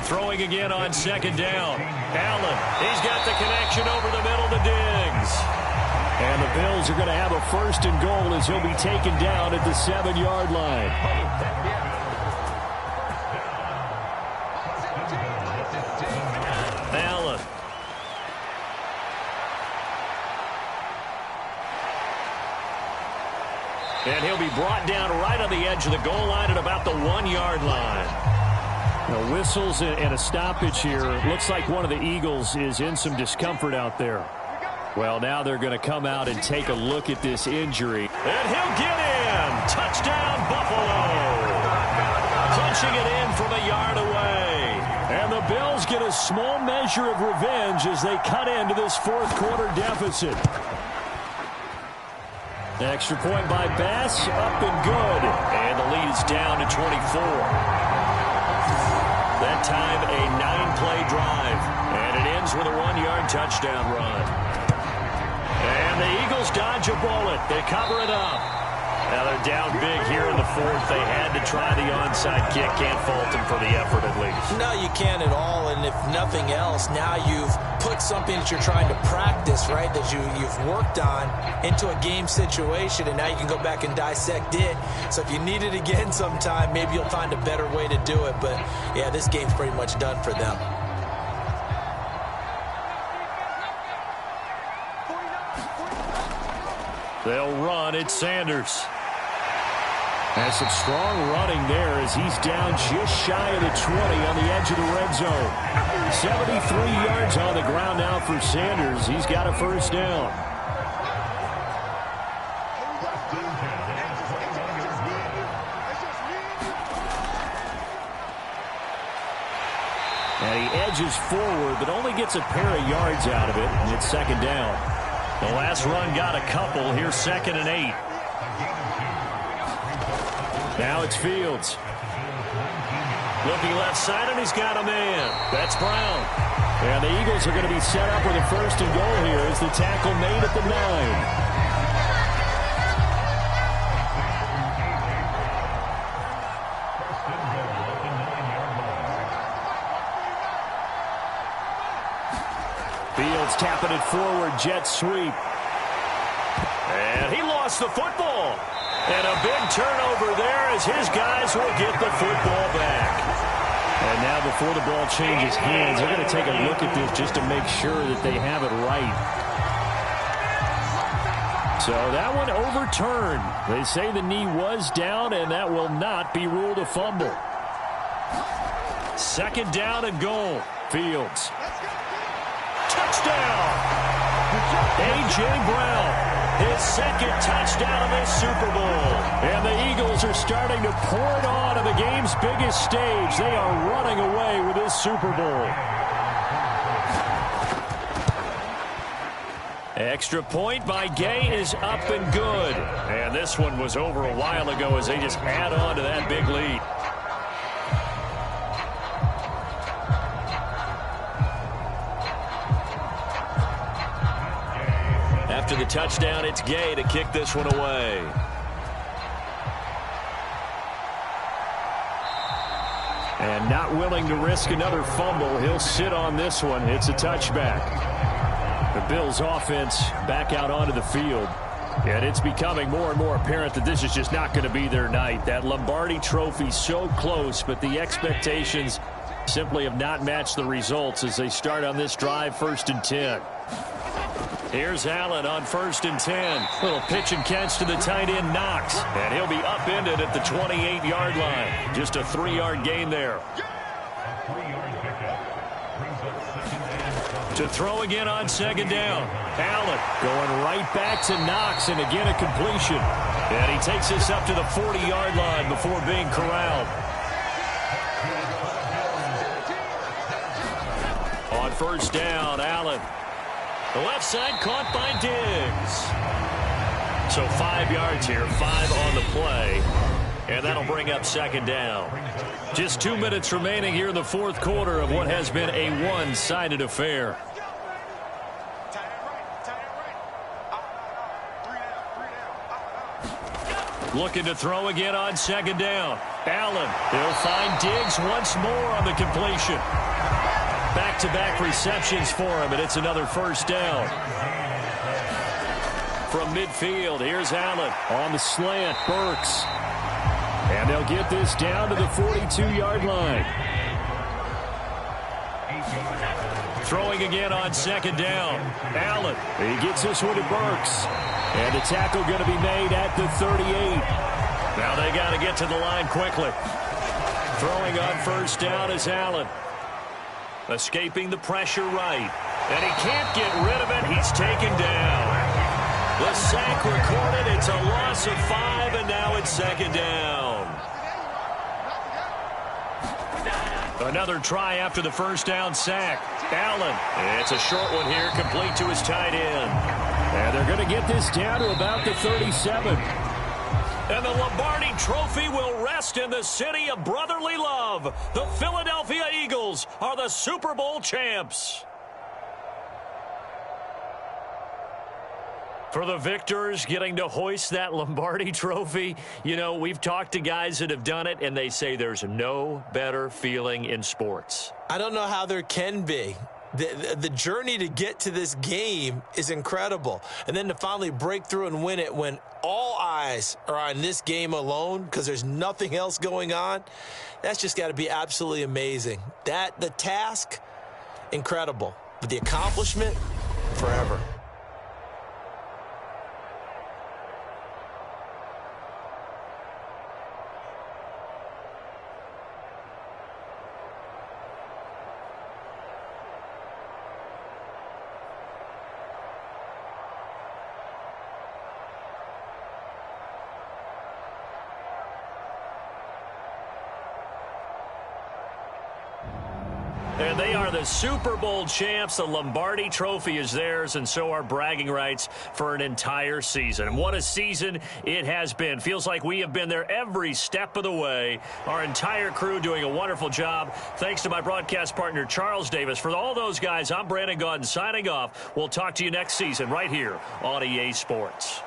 S2: Throwing again on 2nd down. Allen, he's got the connection over the middle to Diggs. And the Bills are going to have a 1st and goal as he'll be taken down at the 7-yard line. Allen. And he'll be brought down right on the edge of the goal line at about the 1-yard line. Whistles and a stoppage here. Looks like one of the Eagles is in some discomfort out there. Well, now they're going to come out and take a look at this injury. And he'll get in. Touchdown, Buffalo. Punching it in from a yard away. And the Bills get a small measure of revenge as they cut into this 4th quarter deficit. The extra point by Bass, up and good. And the lead is down to 24. That time, a 9-play drive. And it ends with a 1-yard touchdown run. And the Eagles dodge a bullet. They cover it up. Now they're down big here in the 4th. They had to try the onside kick. Can't fault them for the effort at least.
S3: No, you can't at all. And if nothing else, now you've put something that you're trying to practice, right, that you've worked on into a game situation, and now you can go back and dissect it. So if you need it again sometime, maybe you'll find a better way to do it. But, yeah, this game's pretty much done for them.
S2: They'll run. It's Sanders. Has some strong running there as he's down just shy of the 20 on the edge of the red zone. 73 yards on the ground now for Sanders. He's got a 1st down. And he edges forward, but only gets a pair of yards out of it, and it's 2nd down. The last run got a couple. Here's 2nd and 8. Now it's Fields. Looking left side, and he's got a man. That's Brown. And the Eagles are going to be set up with a 1st and goal here as the tackle made at the 9. Fields tapping it forward, jet sweep. And he lost the football. And a big turnover there as his guys will get the football back. And now before the ball changes hands, they're going to take a look at this just to make sure that they have it right. So that one overturned. They say the knee was down, and that will not be ruled a fumble. 2nd down and goal. Fields. Touchdown! A.J. Brown. His 2nd touchdown of this Super Bowl. And the Eagles are starting to pour it on at the game's biggest stage. They are running away with this Super Bowl. Extra point by Gay is up and good. And this one was over a while ago as they just add on to that big lead. After the touchdown, it's Gay to kick this one away. And not willing to risk another fumble, he'll sit on this one. It's a touchback. The Bills' offense back out onto the field. And it's becoming more and more apparent that this is just not going to be their night. That Lombardi trophy so close, but the expectations simply have not matched the results as they start on this drive, 1st and 10. Here's Allen on 1st and 10. Little pitch and catch to the tight end, Knox. And he'll be upended at the 28-yard line. Just a 3-yard gain there. To throw again on second down. Allen going right back to Knox, and again a completion. And he takes us up to the 40-yard line before being corralled. On first down, Allen. The left side caught by Diggs. So 5 yards here, 5 on the play. And that'll bring up second down. Just 2 minutes remaining here in the fourth quarter of what has been a one-sided affair. Looking to throw again on second down. Allen, he'll find Diggs once more on the completion. Back-to-back receptions for him, and it's another first down. From midfield, here's Allen on the slant. Burks. And they'll get this down to the 42-yard line. Throwing again on second down. Allen, he gets this one to Burks. And the tackle going to be made at the 38. Now they got to get to the line quickly. Throwing on first down is Allen. Escaping the pressure right. And he can't get rid of it. He's taken down. The sack recorded. It's a loss of 5, and now it's second down. Another try after the first down sack. Allen. It's a short one here, complete to his tight end. And they're going to get this down to about the 37. And the Lombardi Trophy will rest in the city of brotherly love. The Philadelphia Eagles are the Super Bowl champs. For the victors getting to hoist that Lombardi Trophy, you know, we've talked to guys that have done it, and they say there's no better feeling in sports.
S3: I don't know how there can be. The journey to get to this game is incredible. And then to finally break through and win it when all eyes are on this game alone because there's nothing else going on, that's just got to be absolutely amazing. The task, incredible. But the accomplishment, forever.
S2: And they are the Super Bowl champs. The Lombardi Trophy is theirs, and so are bragging rights for an entire season. And what a season it has been. Feels like we have been there every step of the way. Our entire crew doing a wonderful job. Thanks to my broadcast partner, Charles Davis. For all those guys, I'm Brandon Gaudin signing off. We'll talk to you next season right here on EA Sports.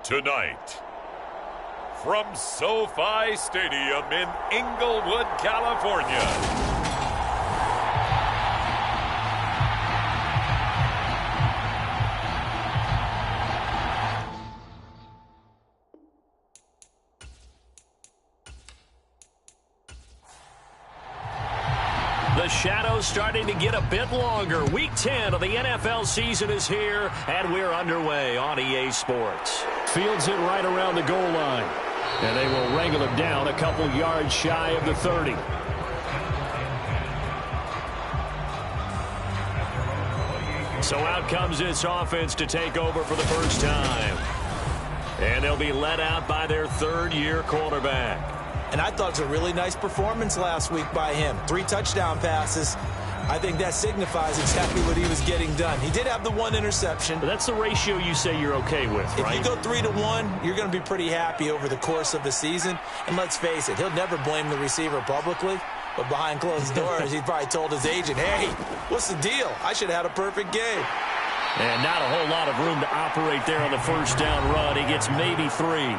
S1: Tonight, from SoFi Stadium in Inglewood, California,
S2: the shadows starting to get a bit longer. Week 10 of the NFL season is here, and we're underway on EA Sports.
S5: Fields it right around the goal line. And they will wrangle him down a couple yards shy of the 30.
S2: So out comes this offense to take over for the first time. And they'll be led out by their third-year quarterback.
S3: And I thought it was a really nice performance last week by him. 3 touchdown passes. I think that signifies exactly what he was getting done. He did have the 1 interception.
S2: But that's the ratio you say you're okay with, right?
S3: If you go 3-to-1, you're going to be pretty happy over the course of the season. And let's face it, he'll never blame the receiver publicly. But behind closed doors, he probably told his agent, hey, what's the deal? I should have had a perfect game.
S2: And not a whole lot of room to operate there on the first down run. He gets maybe 3.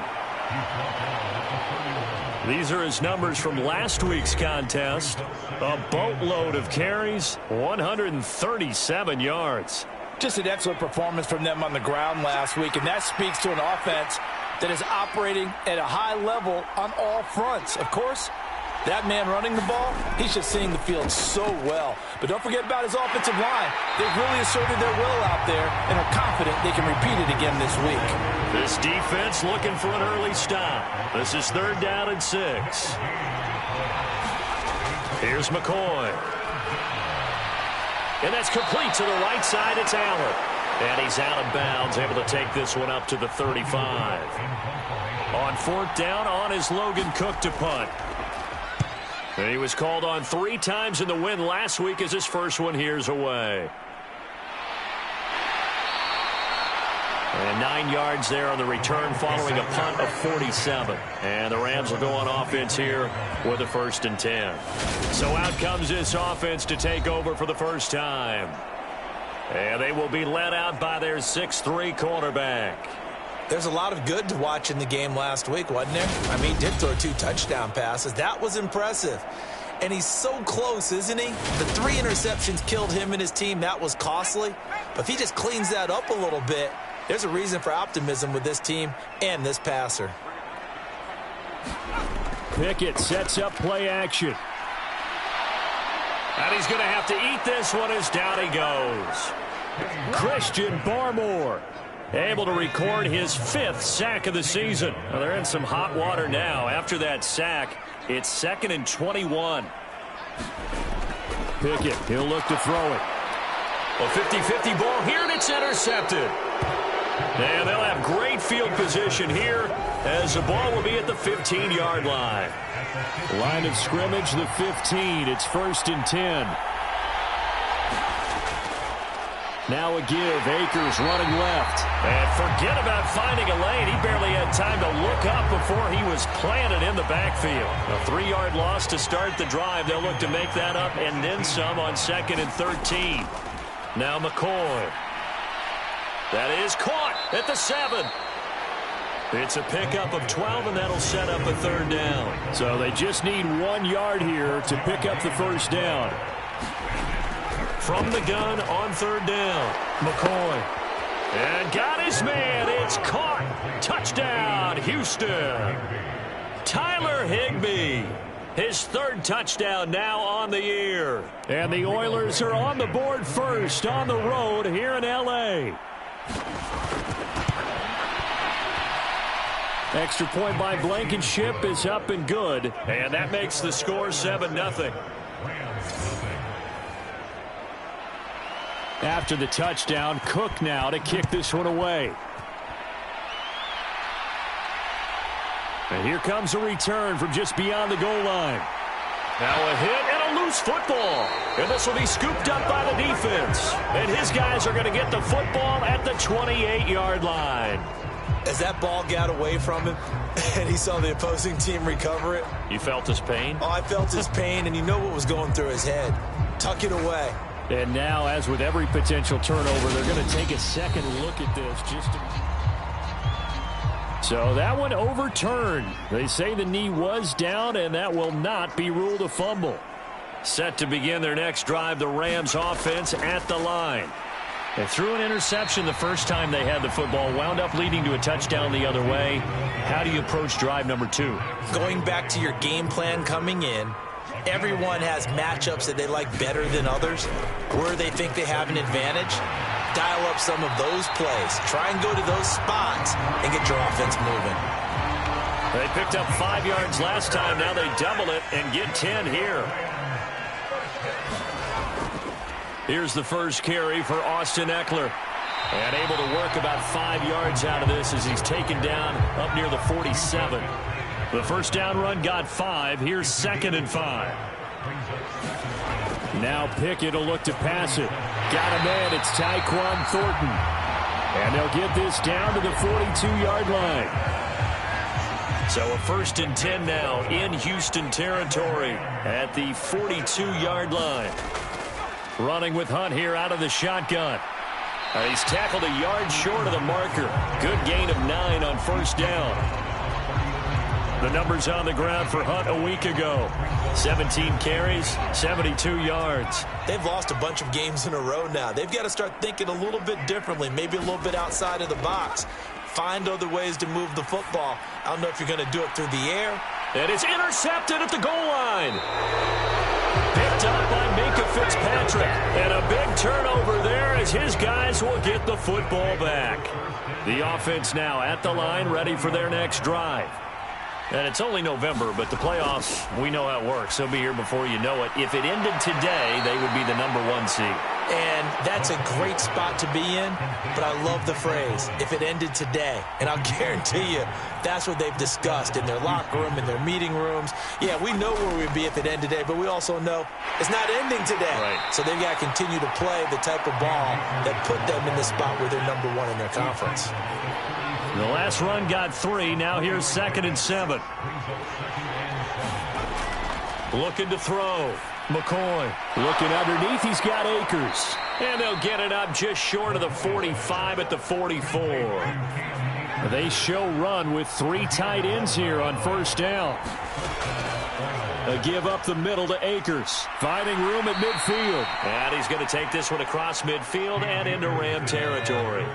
S2: These are his numbers from last week's contest. A boatload of carries, 137 yards.
S4: Just an excellent performance from them on the ground last week, and that speaks to an offense that is operating at a high level on all fronts. Of course, that man running the ball, he's just seeing the field so well. But don't forget about his offensive line. They've really asserted their will out there and are confident they can repeat it again this week.
S2: This defense looking for an early stop. This is 3rd down and 6. Here's McCoy. And that's complete to the right side. It's Allen. And he's out of bounds, able to take this one up to the 35. On 4th down, on is Logan Cook to punt. And he was called on 3 times in the win last week as his first one here's away. And 9 yards there on the return following a punt of 47. And the Rams will go on offense here with a 1st and 10. So out comes this offense to take over for the first time. And they will be led out by their 6'3" quarterback.
S3: There's a lot of good to watch in the game last week, wasn't there? I mean, he did throw 2 touchdown passes. That was impressive. And he's so close, isn't he? The 3 interceptions killed him and his team. That was costly. But if he just cleans that up a little bit, there's a reason for optimism with this team and this passer.
S5: Pickett sets up play action.
S2: And he's going to have to eat this one as down he goes.
S5: Christian Barmore
S2: able to record his 5th sack of the season. Well, they're in some hot water now. After that sack, it's 2nd and 21.
S5: Pickett, he'll look to throw it.
S2: A 50-50 ball here, and it's intercepted. And they'll have great field position here as the ball will be at the 15-yard line.
S5: Line of scrimmage, the 15. It's 1st and 10. Now a give. Akers running left.
S2: And forget about finding a lane. He barely had time to look up before he was planted in the backfield. A 3-yard loss to start the drive. They'll look to make that up and then some on 2nd and 13. Now McCoy. That is caught at the 7. It's a pickup of 12, and that'll set up a 3rd down.
S5: So they just need 1 yard here to pick up the 1st down.
S2: From the gun on 3rd down, McCoy. And got his man. It's caught. Touchdown, Houston. Tyler Higbee. His 3rd touchdown now on the year.
S5: And the Oilers are on the board first on the road here in L.A. Extra point by Blankenship is up and good.
S2: And that makes the score 7-0.
S5: After the touchdown, Cook now to kick this one away. And here comes a return from just beyond the goal line.
S2: Now a hit and a loose football. And this will be scooped up by the defense. And his guys are going to get the football at the 28-yard line.
S3: As that ball got away from him and he saw the opposing team recover it.
S2: You felt his pain?
S3: Oh, I felt his pain, and you know what was going through his head. Tuck it away.
S5: And now, as with every potential turnover, they're going to take a second look at this just to...
S2: So that one overturned. They say the knee was down, and that will not be ruled a fumble. Set to begin their next drive, the Rams offense at the line. They threw an interception the first time they had the football, wound up leading to a touchdown the other way. How do you approach drive number 2?
S3: Going back to your game plan coming in, everyone has matchups that they like better than others, where they think they have an advantage. Dial up some of those plays. Try and go to those spots and get your offense moving.
S2: They picked up 5 yards last time. Now they double it and get 10 here. Here's the first carry for Austin Eckler. And able to work about 5 yards out of this as he's taken down up near the 47. The first down run got 5. Here's 2nd and 5. Now Pickett will look to pass it. Got a man. It's Tyquan Thornton. And they'll get this down to the 42-yard line. So a 1st and 10 now in Houston territory at the 42-yard line. Running with Hunt here out of the shotgun. And he's tackled a yard short of the marker. Good gain of 9 on 1st down. The numbers on the ground for Hunt a week ago. 17 carries, 72 yards.
S3: They've lost a bunch of games in a row now. They've got to start thinking a little bit differently, maybe a little bit outside of the box. Find other ways to move the football. I don't know if you're going to do it through the air.
S2: And it's intercepted at the goal line. Picked up by Minka Fitzpatrick. And a big turnover there as his guys will get the football back. The offense now at the line, ready for their next drive. And it's only November, but the playoffs, we know how it works. They'll be here before you know it. If it ended today, they would be the #1 seed.
S3: And that's a great spot to be in, but I love the phrase, if it ended today. And I'll guarantee you, that's what they've discussed in their locker room, in their meeting rooms. Yeah, we know where we'd be if it ended today, but we also know it's not ending today.
S2: Right.
S3: So they've got to continue to play the type of ball that put them in the spot where they're #1 in their conference.
S2: The last run got 3. Now here's 2nd and 7. Looking to throw. McCoy looking underneath. He's got Akers. And they'll get it up just short of the 45 at the 44. They show run with 3 tight ends here on 1st down. A give up the middle to Akers. Finding room at midfield. And he's going to take this one across midfield and into Ram territory.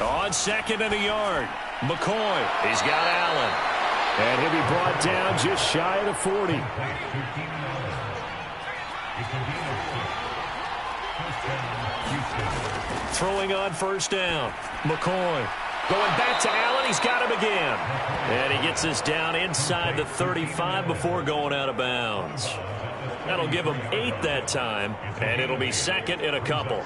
S2: On 2nd and a yard. McCoy. He's got Allen. And he'll be brought down just shy of the 40. Throwing on 1st down. McCoy. Going back to Allen. He's got him again. And he gets this down inside the 35 before going out of bounds. That'll give him 8 that time. And it'll be 2nd and a couple.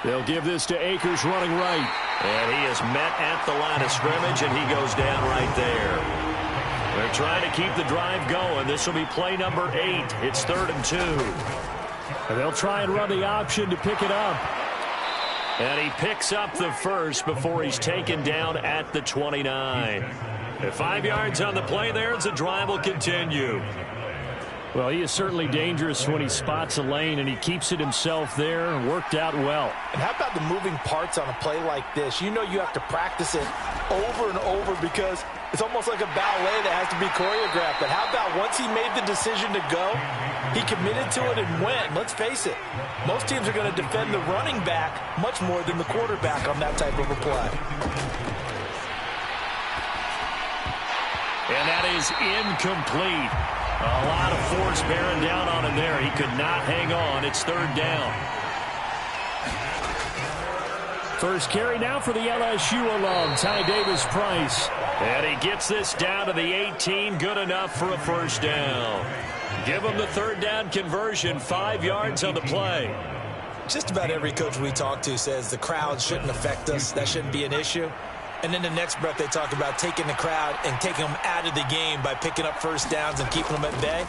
S2: They'll give this to Akers running right. And he is met at the line of scrimmage, and he goes down right there. They're trying to keep the drive going. This will be play number 8. It's 3rd and 2. And they'll try and run the option to pick it up. And he picks up the first before he's taken down at the 29. And 5 yards on the play there as the drive will continue. Well, he is certainly dangerous when he spots a lane, and he keeps it himself there and worked out well.
S4: And how about the moving parts on a play like this? You know you have to practice it over and over because it's almost like a ballet that has to be choreographed. But how about once he made the decision to go, he committed to it and went. Let's face it, most teams are going to defend the running back much more than the quarterback on that type of a play.
S2: And that is incomplete. A lot of force bearing down on him there. He could not hang on. It's 3rd down. First carry now for the LSU alum, Ty Davis-Price. And he gets this down to the 18. Good enough for a 1st down. Give him the 3rd down conversion. 5 yards on the play.
S3: Just about every coach we talk to says the crowd shouldn't affect us. That shouldn't be an issue. And then the next breath they talk about taking the crowd and taking them out of the game by picking up 1st downs and keeping them at bay.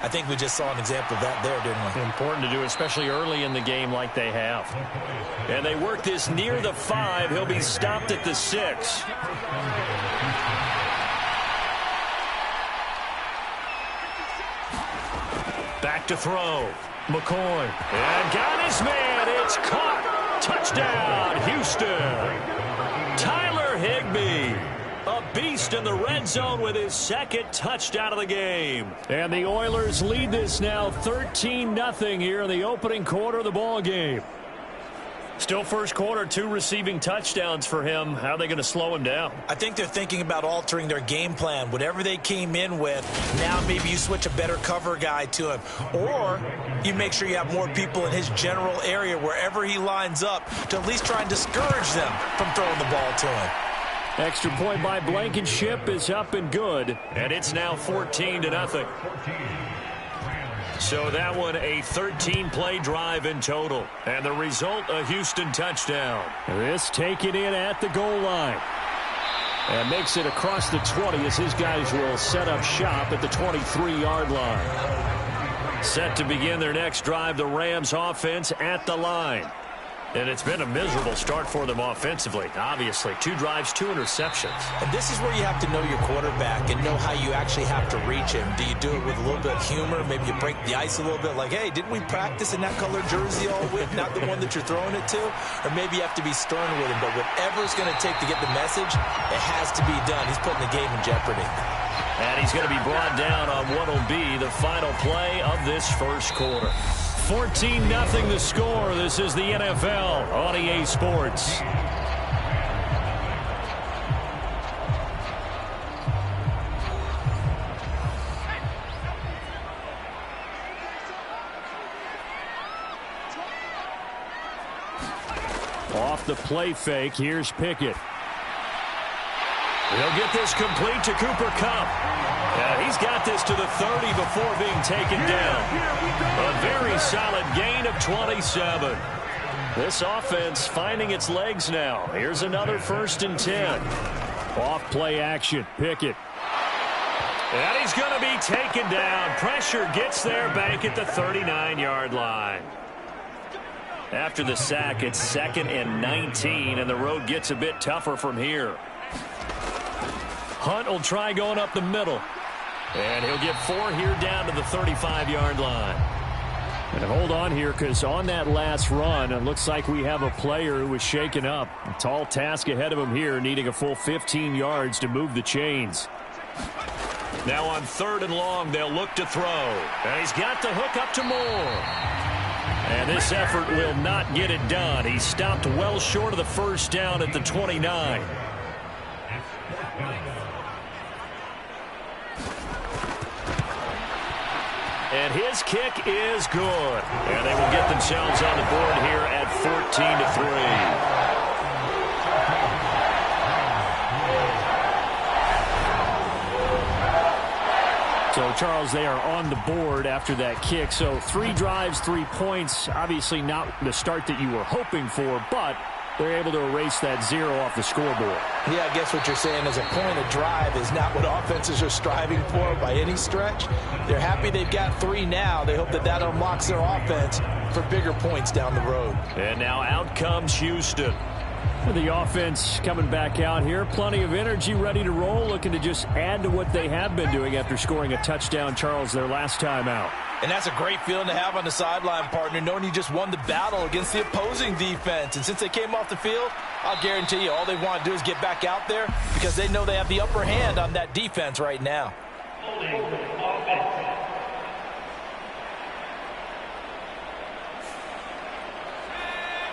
S3: I think we just saw an example of that there, didn't we?
S2: Important to do, especially early in the game like they have. And they work this near the 5. He'll be stopped at the 6. Back to throw. McCoy. And got his man. It's caught. Touchdown, Houston. Tyler Higbee. A beast in the red zone with his second touchdown of the game. And the Oilers lead this now 13-0 here in the opening quarter of the ball game. Still first quarter, 2 receiving touchdowns for him. How are they going to slow him down?
S3: I think they're thinking about altering their game plan. Whatever they came in with, now maybe you switch a better cover guy to him. Or you make sure you have more people in his general area wherever he lines up to at least try and discourage them from throwing the ball to him.
S2: Extra point by Blankenship is up and good. And it's now 14-0. So that one a 13-play drive in total. And the result, a Houston touchdown. This taken in at the goal line. And makes it across the 20 as his guys will set up shop at the 23-yard line. Set to begin their next drive, the Rams offense at the line. And it's been a miserable start for them offensively. Obviously, 2 drives, 2 interceptions.
S3: And this is where you have to know your quarterback and know how you actually have to reach him. Do you do it with a little bit of humor? Maybe you break the ice a little bit like, hey, didn't we practice in that color jersey all week, not the one that you're throwing it to? Or maybe you have to be stern with him. But whatever it's going to take to get the message, it has to be done. He's putting the game in jeopardy.
S2: And he's going to be brought down on what will be the final play of this first quarter. 14-0 the score. This is the NFL on EA Sports. Off the play fake, here's Pickett. He'll get this complete to Cooper Kupp. He's got this to the 30 before being taken down. A very solid gain of 27. This offense finding its legs now. Here's another 1st and 10. Off play action, Pickett. And he's going to be taken down. Pressure gets there back at the 39-yard line. After the sack, it's 2nd and 19, and the road gets a bit tougher from here. Hunt will try going up the middle. And he'll get 4 here down to the 35-yard line. And hold on here, because on that last run, it looks like we have a player who was shaken up. A tall task ahead of him here, needing a full 15 yards to move the chains. Now on 3rd and long, they'll look to throw. And he's got the hook up to Moore. And this effort will not get it done. He stopped well short of the first down at the 29. And his kick is good. And they will get themselves on the board here at 14-3. So, Charles, they are on the board after that kick. So 3 drives, 3 points. Obviously not the start that you were hoping for, but they're able to erase that 0 off the scoreboard.
S3: Yeah, I guess what you're saying is a point of drive is not what offenses are striving for by any stretch. They're happy they've got 3 now. They hope that that unlocks their offense for bigger points down the road.
S2: And now out comes Houston. The offense coming back out here. Plenty of energy, ready to roll, looking to just add to what they have been doing after scoring a touchdown, Charles, their last time out.
S3: And that's a great feeling to have on the sideline, partner, knowing you just won the battle against the opposing defense. And since they came off the field, I'll guarantee you all they want to do is get back out there because they know they have the upper hand on that defense right now.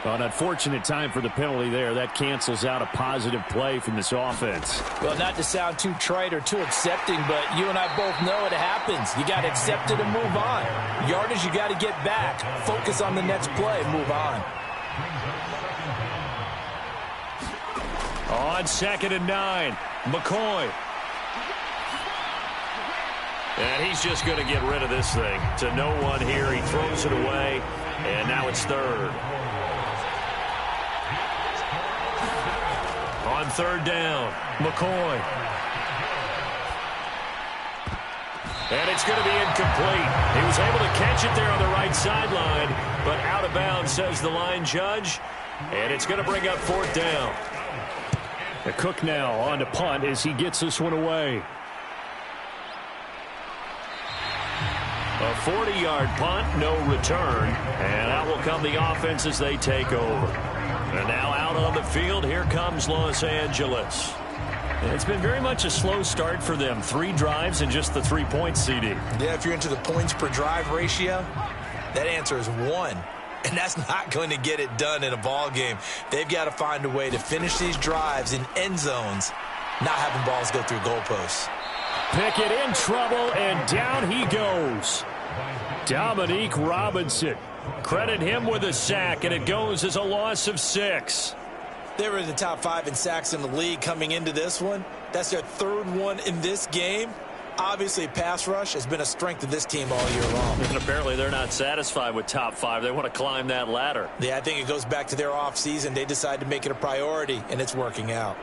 S2: An unfortunate time for the penalty there. That cancels out a positive play from this offense.
S3: Well, not to sound too trite or too accepting, but you and I both know it happens. You got to accept it and move on. Yardage, you got to get back. Focus on the next play. Move on.
S2: On 2nd and 9, McCoy. And he's just going to get rid of this thing to no one here. He throws it away, and now it's 3rd. On 3rd down, McCoy. And it's going to be incomplete. He was able to catch it there on the right sideline, but out of bounds, says the line judge. And it's going to bring up 4th down.
S5: The Cook now on to punt as he gets this one away.
S2: A 40-yard punt, no return. And out will come the offense as they take over. And now out on the field, here comes Los Angeles.
S5: It's been very much a slow start for them. 3 drives and just the 3 points, CD.
S3: Yeah, if you're into the points per drive ratio, that answer is 1. And that's not going to get it done in a ball game. They've got to find a way to finish these drives in end zones, not having balls go through goalposts.
S2: Pickett in trouble, and down he goes. Dominique Robinson. Credit him with a sack, and it goes as a loss of 6.
S3: They were in the top 5 in sacks in the league coming into this one. That's their 3rd one in this game. Obviously, pass rush has been a strength of this team all year long.
S2: And apparently they're not satisfied with top 5. They want to climb that ladder.
S3: Yeah, I think it goes back to their offseason. They decided to make it a priority, and it's working out.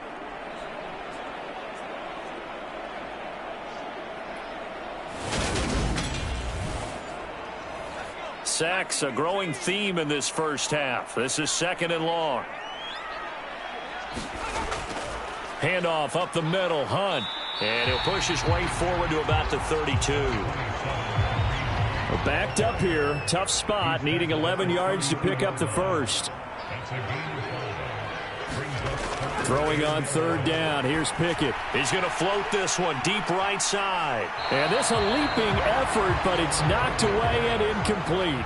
S2: Sacks, a growing theme in this first half. This is 2nd and long. Handoff up the middle, Hunt. And he'll push his way forward to about the 32.
S5: Backed up here. Tough spot, needing 11 yards to pick up the first. Throwing on 3rd down. Here's Pickett.
S2: He's going to float this one deep right side.
S5: And this a leaping effort, but it's knocked away and incomplete.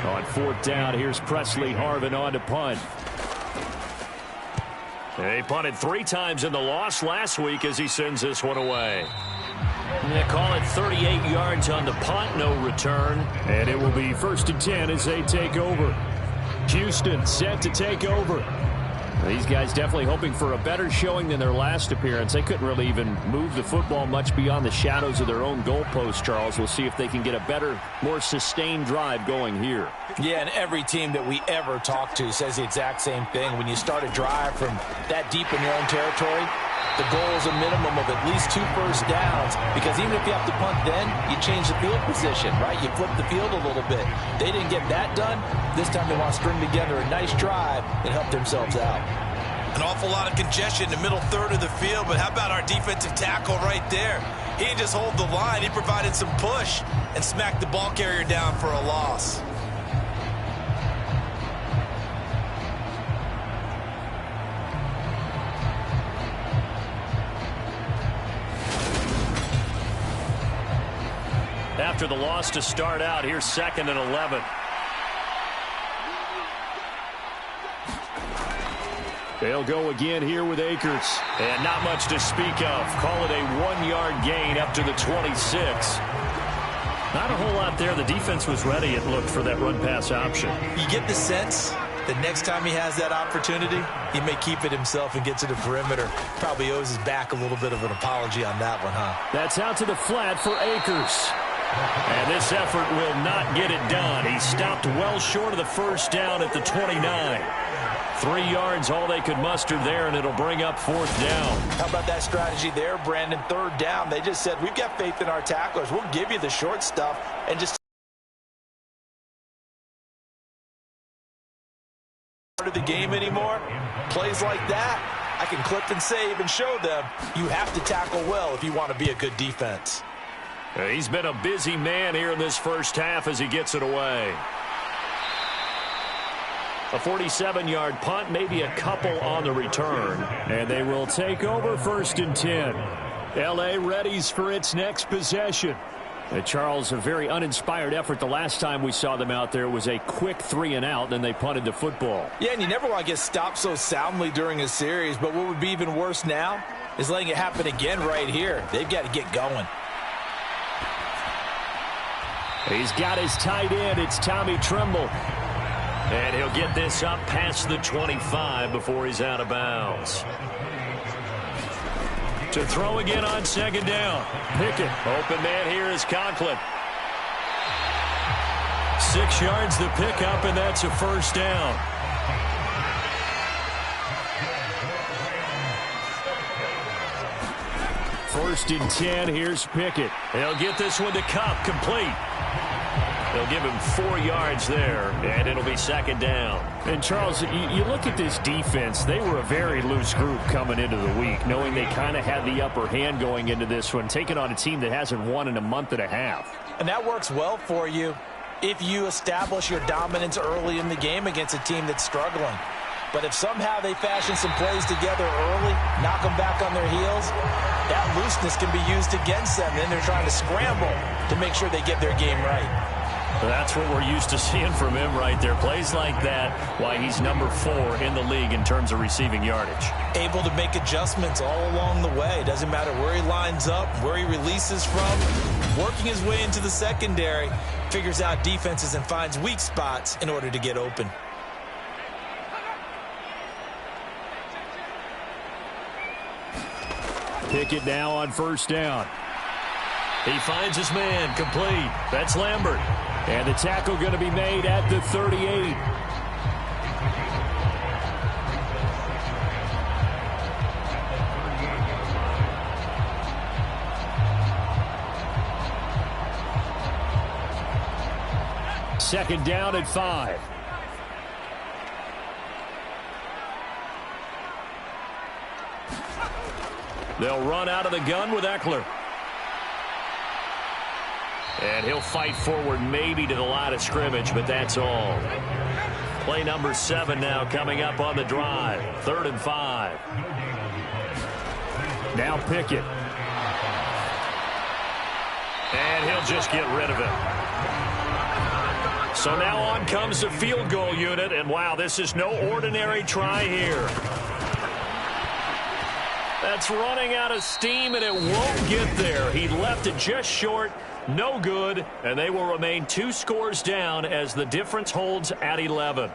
S5: On 4th down, here's Presley Harvin on to punt.
S2: They punted 3 times in the loss last week as he sends this one away. They call it 38 yards on the punt, no return.
S5: And it will be 1st and 10 as they take over. Houston set to take over. These guys definitely hoping for a better showing than their last appearance. They couldn't really even move the football much beyond the shadows of their own goalpost, Charles. We'll see if they can get a better, more sustained drive going here.
S4: Yeah, and every team that we ever talk to says the exact same thing. When you start a drive from that deep in your own territory, the goal is a minimum of at least 2 first downs, because even if you have to punt then, you change the field position, right? You flip the field a little bit. They didn't get that done. This time they want to string together a nice drive and help themselves out.
S3: An awful lot of congestion in the middle third of the field, but how about our defensive tackle right there? He didn't just hold the line. He provided some push and smacked the ball carrier down for a loss.
S2: After the loss to start out, here's 2nd and 11.
S5: They'll go again here with Akers.
S2: And not much to speak of. Call it a 1-yard gain up to the 26.
S5: Not a whole lot there. The defense was ready, it looked, for that run-pass option.
S3: You get the sense that next time he has that opportunity, he may keep it himself and get to the perimeter. Probably owes his back a little bit of an apology on that one, huh?
S5: That's out to the flat for Akers.
S2: And this effort will not get it done. He stopped well short of the first down at the 29. 3 yards, all they could muster there, and it'll bring up 4th down.
S4: How about that strategy there, Brandon? 3rd down. They just said, we've got faith in our tacklers. We'll give you the short stuff and just part of the game anymore. Plays like that, I can clip and save and show them you have to tackle well if you want to be a good defense.
S2: He's been a busy man here in this first half as he gets it away. A 47-yard punt, maybe a couple on the return.
S5: And they will take over 1st and 10. L.A. readies for its next possession. Charles, a very uninspired effort. The last time we saw them out there was a quick 3-and-out, then they punted the football.
S4: Yeah, and you never want to get stopped so soundly during a series, but what would be even worse now is letting it happen again right here. They've got to get going.
S5: He's got his tight end. It's Tommy Tremble.
S2: And he'll get this up past the 25 before he's out of bounds. To throw again on 2nd down.
S5: Pickett.
S2: Open man here is Conklin. 6 yards the pickup, and that's a 1st down. 1st and 10. Here's Pickett.
S5: He'll get this one to Cup, complete. They'll give him 4 yards there, and it'll be 2nd down.
S2: And, Charles, you look at this defense. They were a very loose group coming into the week, knowing they kind of had the upper hand going into this one, taking on a team that hasn't won in a month and a half.
S3: And that works well for you if you establish your dominance early in the game against a team that's struggling. But if somehow they fashion some plays together early, knock them back on their heels, that looseness can be used against them. Then they're trying to scramble to make sure they get their game right.
S5: That's what we're used to seeing from him right there. Plays like that, why he's number 4 in the league in terms of receiving yardage.
S3: Able to make adjustments all along the way. Doesn't matter where he lines up, where he releases from. Working his way into the secondary, figures out defenses and finds weak spots in order to get open.
S2: Pickett now on 1st down.
S5: He finds his man, complete. That's Lambert.
S2: And the tackle going to be made at the 38. Second down at 5.
S5: They'll run out of the gun with Eckler. And he'll fight forward maybe to the line of scrimmage, but that's all. Play number 7 now coming up on the drive. 3rd and 5.
S2: Now Pickett.
S5: And he'll just get rid of it. So now on comes the field goal unit, and wow, this is no ordinary try here. That's running out of steam, and it won't get there. He left it just short. No good, and they will remain 2 scores down as the difference holds at 11.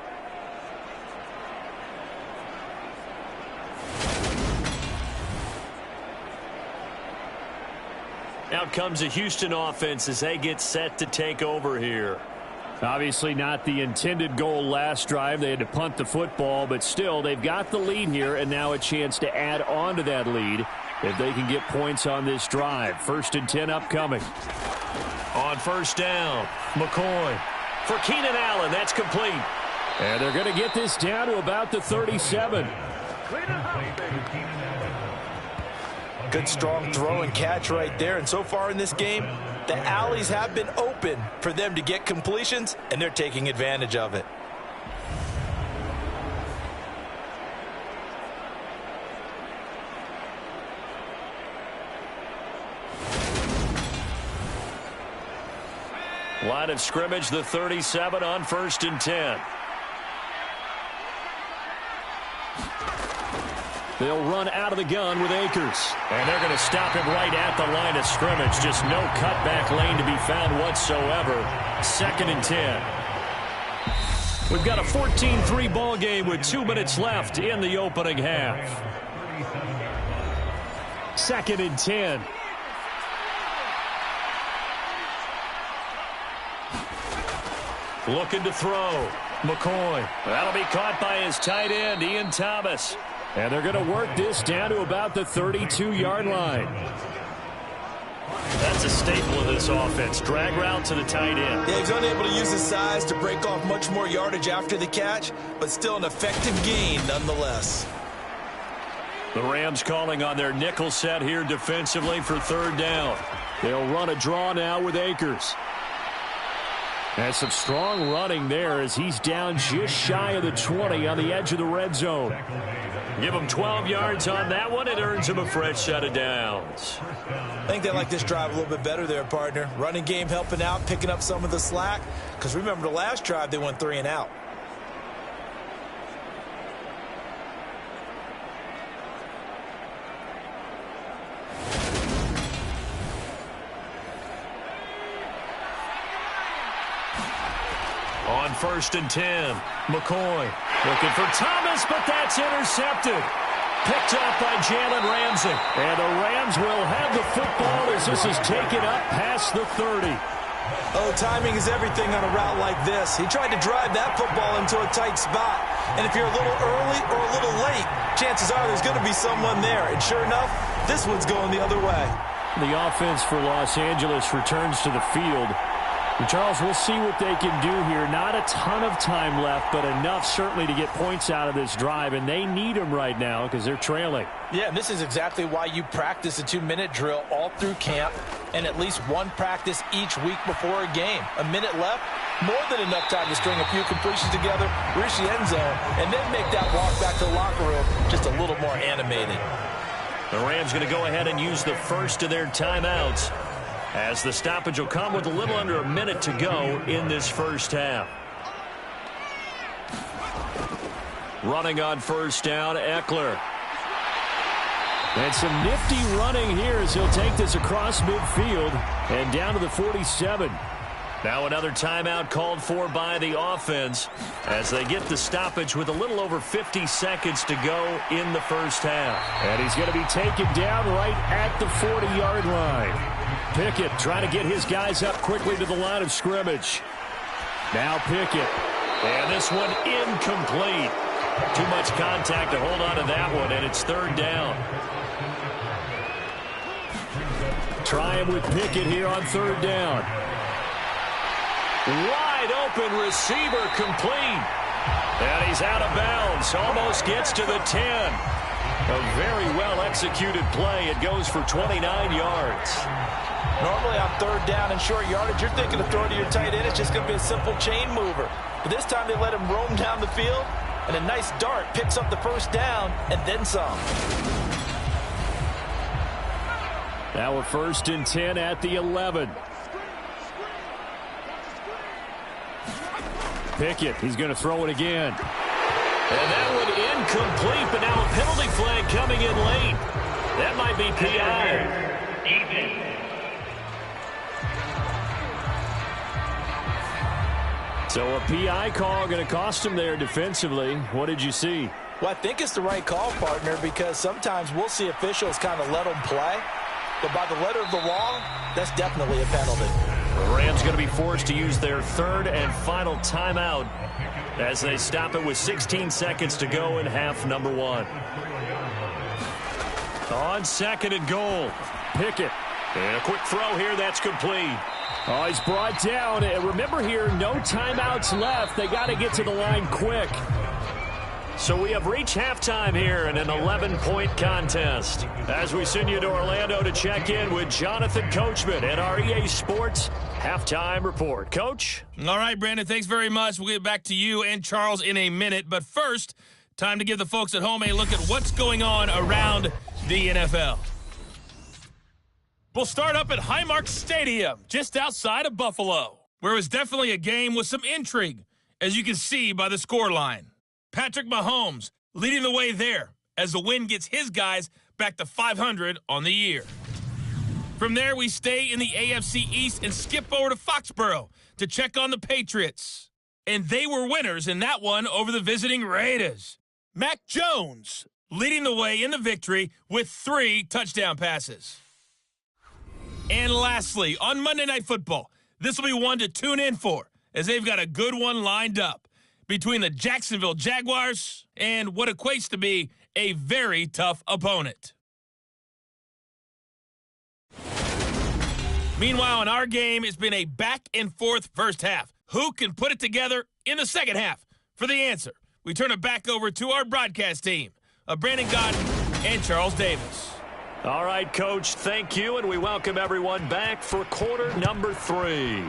S5: Out comes the Houston offense as they get set to take over here.
S2: Obviously not the intended goal last drive. They had to punt the football, but still, they've got the lead here, and now a chance to add on to that lead if they can get points on this drive. 1st and 10 upcoming.
S5: On 1st down, McCoy for Keenan Allen. That's complete.
S2: And they're going to get this down to about the 37.
S3: Good strong throw and catch right there. And so far in this game, the alleys have been open for them to get completions, and they're taking advantage of it.
S5: Line of scrimmage, the 37 on 1st and 10.
S2: They'll run out of the gun with Akers.
S5: And they're going to stop him right at the line of scrimmage. Just no cutback lane to be found whatsoever. 2nd and 10. We've got a 14-3 ball game with 2 minutes left in the opening half.
S2: 2nd and 10.
S5: Looking to throw. McCoy. That'll be caught by his tight end, Ian Thomas.
S2: And they're going to work this down to about the 32-yard line.
S5: That's a staple of this offense. Drag route to the tight end.
S3: Yeah, he's unable to use his size to break off much more yardage after the catch, but still an effective gain nonetheless.
S5: The Rams calling on their nickel set here defensively for 3rd down.
S2: They'll run a draw now with Akers. And some strong running there as he's down just shy of the 20 on the edge of the red zone.
S5: Give him 12 yards on that one. It earns him a fresh set of downs.
S3: I think they like this drive a little bit better there, partner. Running game helping out, picking up some of the slack. Because remember the last drive, they went 3 and out.
S5: On 1st and 10, McCoy looking for Thomas, but that's intercepted. Picked off by Jalen Ramsey.
S2: And the Rams will have the football as this is taken up past the 30.
S3: Oh, timing is everything on a route like this. He tried to drive that football into a tight spot. And if you're a little early or a little late, chances are there's going to be someone there. And sure enough, this one's going the other way.
S2: The offense for Los Angeles returns to the field. And Charles, we'll see what they can do here. Not a ton of time left, but enough certainly to get points out of this drive, and they need them right now because they're trailing.
S4: Yeah, and this is exactly why you practice a 2-minute drill all through camp and at least one practice each week before a game. A minute left, more than enough time to string a few completions together, reach the end zone, and then make that walk back to the locker room just a little more animated.
S5: The Rams going to go ahead and use the first of their timeouts, as the stoppage will come with a little under a minute to go in this first half. Running on first down, Eckler.
S2: And some nifty running here as he'll take this across midfield and down to the 47.
S5: Now another timeout called for by the offense as they get the stoppage with a little over 50 seconds to go in the first half.
S2: And he's going to be taken down right at the 40-yard line. Pickett trying to get his guys up quickly to the line of scrimmage. Now Pickett.
S5: And this one incomplete. Too much contact to hold on to that one, and it's third down.
S2: Try him with Pickett here on third down.
S5: Wide open receiver complete. And he's out of bounds. Almost gets to the 10. A very well-executed play. It goes for 29 yards.
S4: Normally on third down and short yardage, you're thinking of throwing to your tight end. It's just going to be a simple chain mover. But this time they let him roam down the field, and a nice dart picks up the first down and then some.
S2: Now a 1st and 10 at the 11. Pickett, he's going to throw it again.
S5: And that one incomplete, but now a penalty flag coming in late. That might be PI.
S2: So a PI call going to cost him there defensively. What did you see?
S4: Well, I think it's the right call, partner, because sometimes we'll see officials kind of let them play. But by the letter of the law, that's definitely a penalty.
S5: The Rams going to be forced to use their third and final timeout as they stop it with 16 seconds to go in half number 1. On 2nd and goal, Pickett. And a quick throw here, that's complete.
S2: Oh, he's brought down. And remember here, no timeouts left. They got to get to the line quick.
S5: So we have reached halftime here in an 11-point contest. As we send you to Orlando to check in with Jonathan Coachman at our EA Sports Halftime Report. Coach?
S6: All right, Brandon, thanks very much. We'll get back to you and Charles in a minute. But first, time to give the folks at home a look at what's going on around the NFL. We'll start up at Highmark Stadium, just outside of Buffalo, where it was definitely a game with some intrigue, as you can see by the scoreline. Patrick Mahomes leading the way there as the win gets his guys back to 500 on the year. From there, we stay in the AFC East and skip over to Foxborough to check on the Patriots. And they were winners in that one over the visiting Raiders. Mac Jones leading the way in the victory with 3 touchdown passes. And lastly, on Monday Night Football, this will be one to tune in for, as they've got a good one lined up between the Jacksonville Jaguars and what equates to be a very tough opponent. Meanwhile, in our game, it's been a back-and-forth first half. Who can put it together in the second half? For the answer, we turn it back over to our broadcast team of Brandon Godden and Charles Davis.
S5: All right, Coach, thank you, and we welcome everyone back for quarter number 3.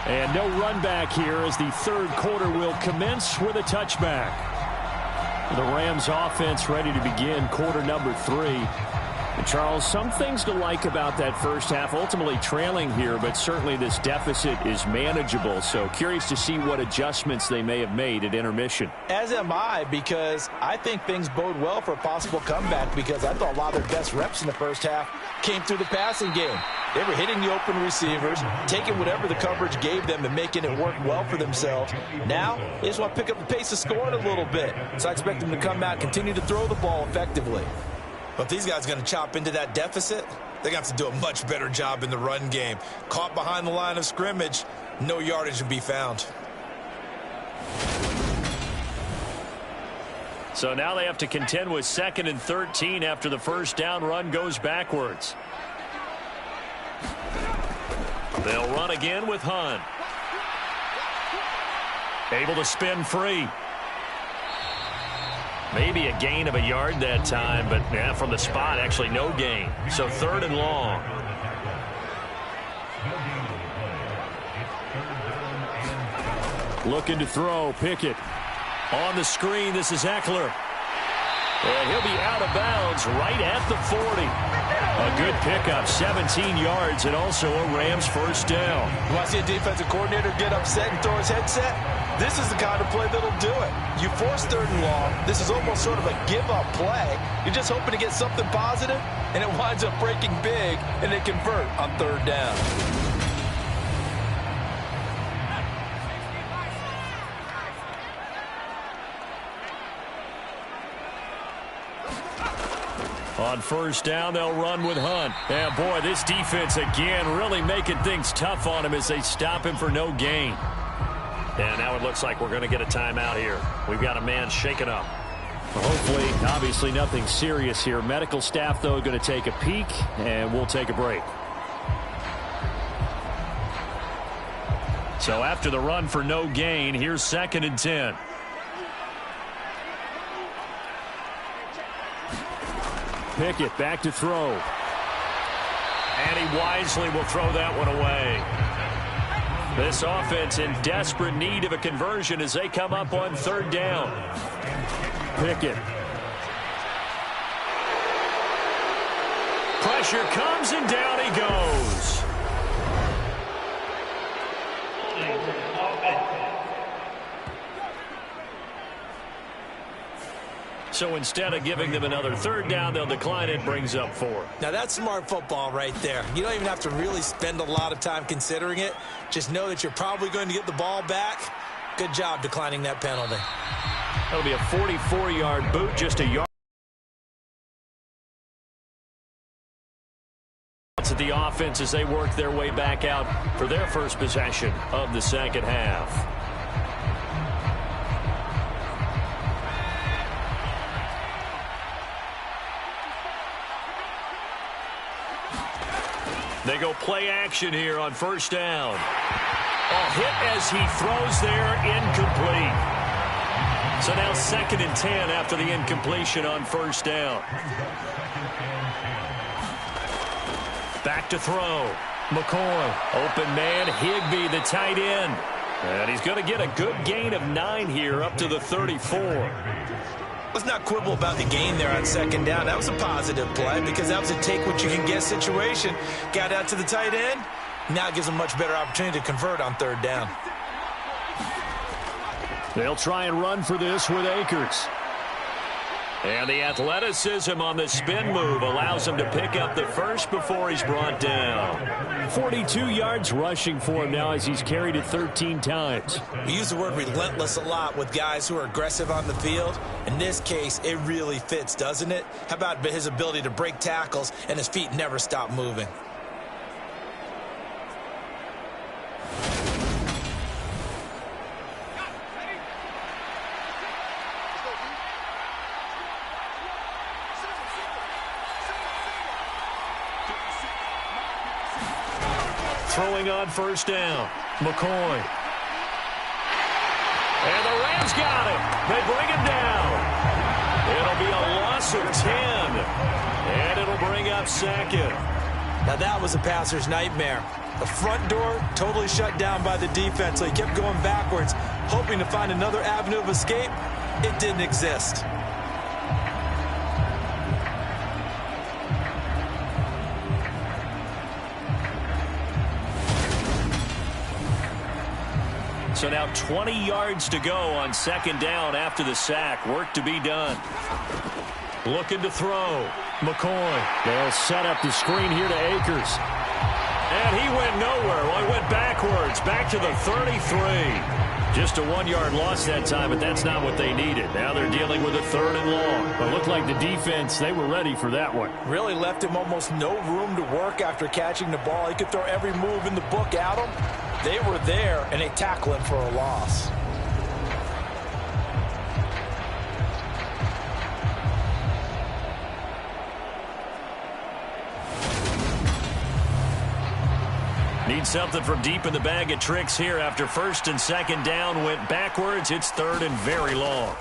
S2: And no run back here as the third quarter will commence with a touchback. The Rams offense ready to begin quarter number 3. And Charles, some things to like about that first half, ultimately trailing here, but certainly this deficit is manageable. So curious to see what adjustments they may have made at intermission.
S4: As am I, because I think things bode well for a possible comeback, because I thought a lot of their best reps in the first half came through the passing game. They were hitting the open receivers, taking whatever the coverage gave them and making it work well for themselves. Now, they just want to pick up the pace of scoring a little bit. So I expect them to come out and continue to throw the ball effectively. But if these guys are going to chop into that deficit,
S3: They're going to have to do a much better job in the run game. Caught behind the line of scrimmage, no yardage to be found.
S5: So now they have to contend with 2nd and 13 after the first down run goes backwards. They'll run again with Hunt. Able to spin free. Maybe a gain of a yard that time, but yeah, from the spot, actually no gain. So 3rd and long.
S2: Looking to throw, Pickett. On the screen, this is Eckler. And he'll be out of bounds right at the 40. A good pickup, 17 yards, and also a Rams first down.
S4: You want to see a defensive coordinator get upset and throw his headset? This is the kind of play that'll do it. You force 3rd and long. This is almost sort of a give-up play. You're just hoping to get something positive, and it winds up breaking big, and they convert on 3rd down.
S2: On first down, they'll run with Hunt. And boy, this defense again really making things tough on him as they stop him for no gain.
S5: And now it looks like we're going to get a timeout here. We've got a man shaken up.
S2: Hopefully, obviously nothing serious here. Medical staff, though, going to take a peek, and we'll take a break. So after the run for no gain, here's 2nd and 10. Pickett back to throw.
S5: And he wisely will throw that one away. This offense in desperate need of a conversion as they come up on 3rd down.
S2: Pickett.
S5: Pressure comes and down he goes. So instead of giving them another 3rd down, they'll decline it, brings up 4.
S3: Now, that's smart football right there. You don't even have to really spend a lot of time considering it. Just know that you're probably going to get the ball back. Good job declining that penalty.
S5: That'll be a 44-yard boot, just a yard. At the offense as they work their way back out for their first possession of the second half. They go play action here on first down. A hit as he throws there, incomplete. So now 2nd and 10 after the incompletion on first down. Back to throw. McCoy. Open man, Higbee, the tight end. And he's going to get a good gain of 9 here up to the 34.
S3: Let's not quibble about the gain there on 2nd down. That was a positive play because that was a take-what-you-can-get situation. Got out to the tight end. Now it gives them a much better opportunity to convert on 3rd down.
S2: They'll try and run for this with Akers.
S5: And the athleticism on the spin move allows him to pick up the first before he's brought down.
S2: 42 yards rushing for him now as he's carried it 13 times.
S3: We use the word relentless a lot with guys who are aggressive on the field. In this case, it really fits, doesn't it? How about his ability to break tackles and his feet never stop moving?
S5: Throwing on first down. McCoy. And the Rams got him. They bring him down. It'll be a loss of 10. And it'll bring up 2nd.
S3: Now that was a passer's nightmare. The front door totally shut down by the defense, so he kept going backwards, hoping to find another avenue of escape. It didn't exist.
S5: So now 20 yards to go on 2nd down after the sack. Work to be done. Looking to throw. McCoy.
S2: They'll set up the screen here to Akers.
S5: And he went nowhere. Well, he went backwards. Back to the 33. Just a 1-yard loss that time, but that's not what they needed. Now they're dealing with a 3rd and long.
S2: It looked like the defense, they were ready for that one.
S4: Really left him almost no room to work after catching the ball. He could throw every move in the book at him. They were there, and they tackle him for a loss.
S5: Need something from deep in the bag of tricks here after 1st and 2nd down went backwards. It's 3rd and very long.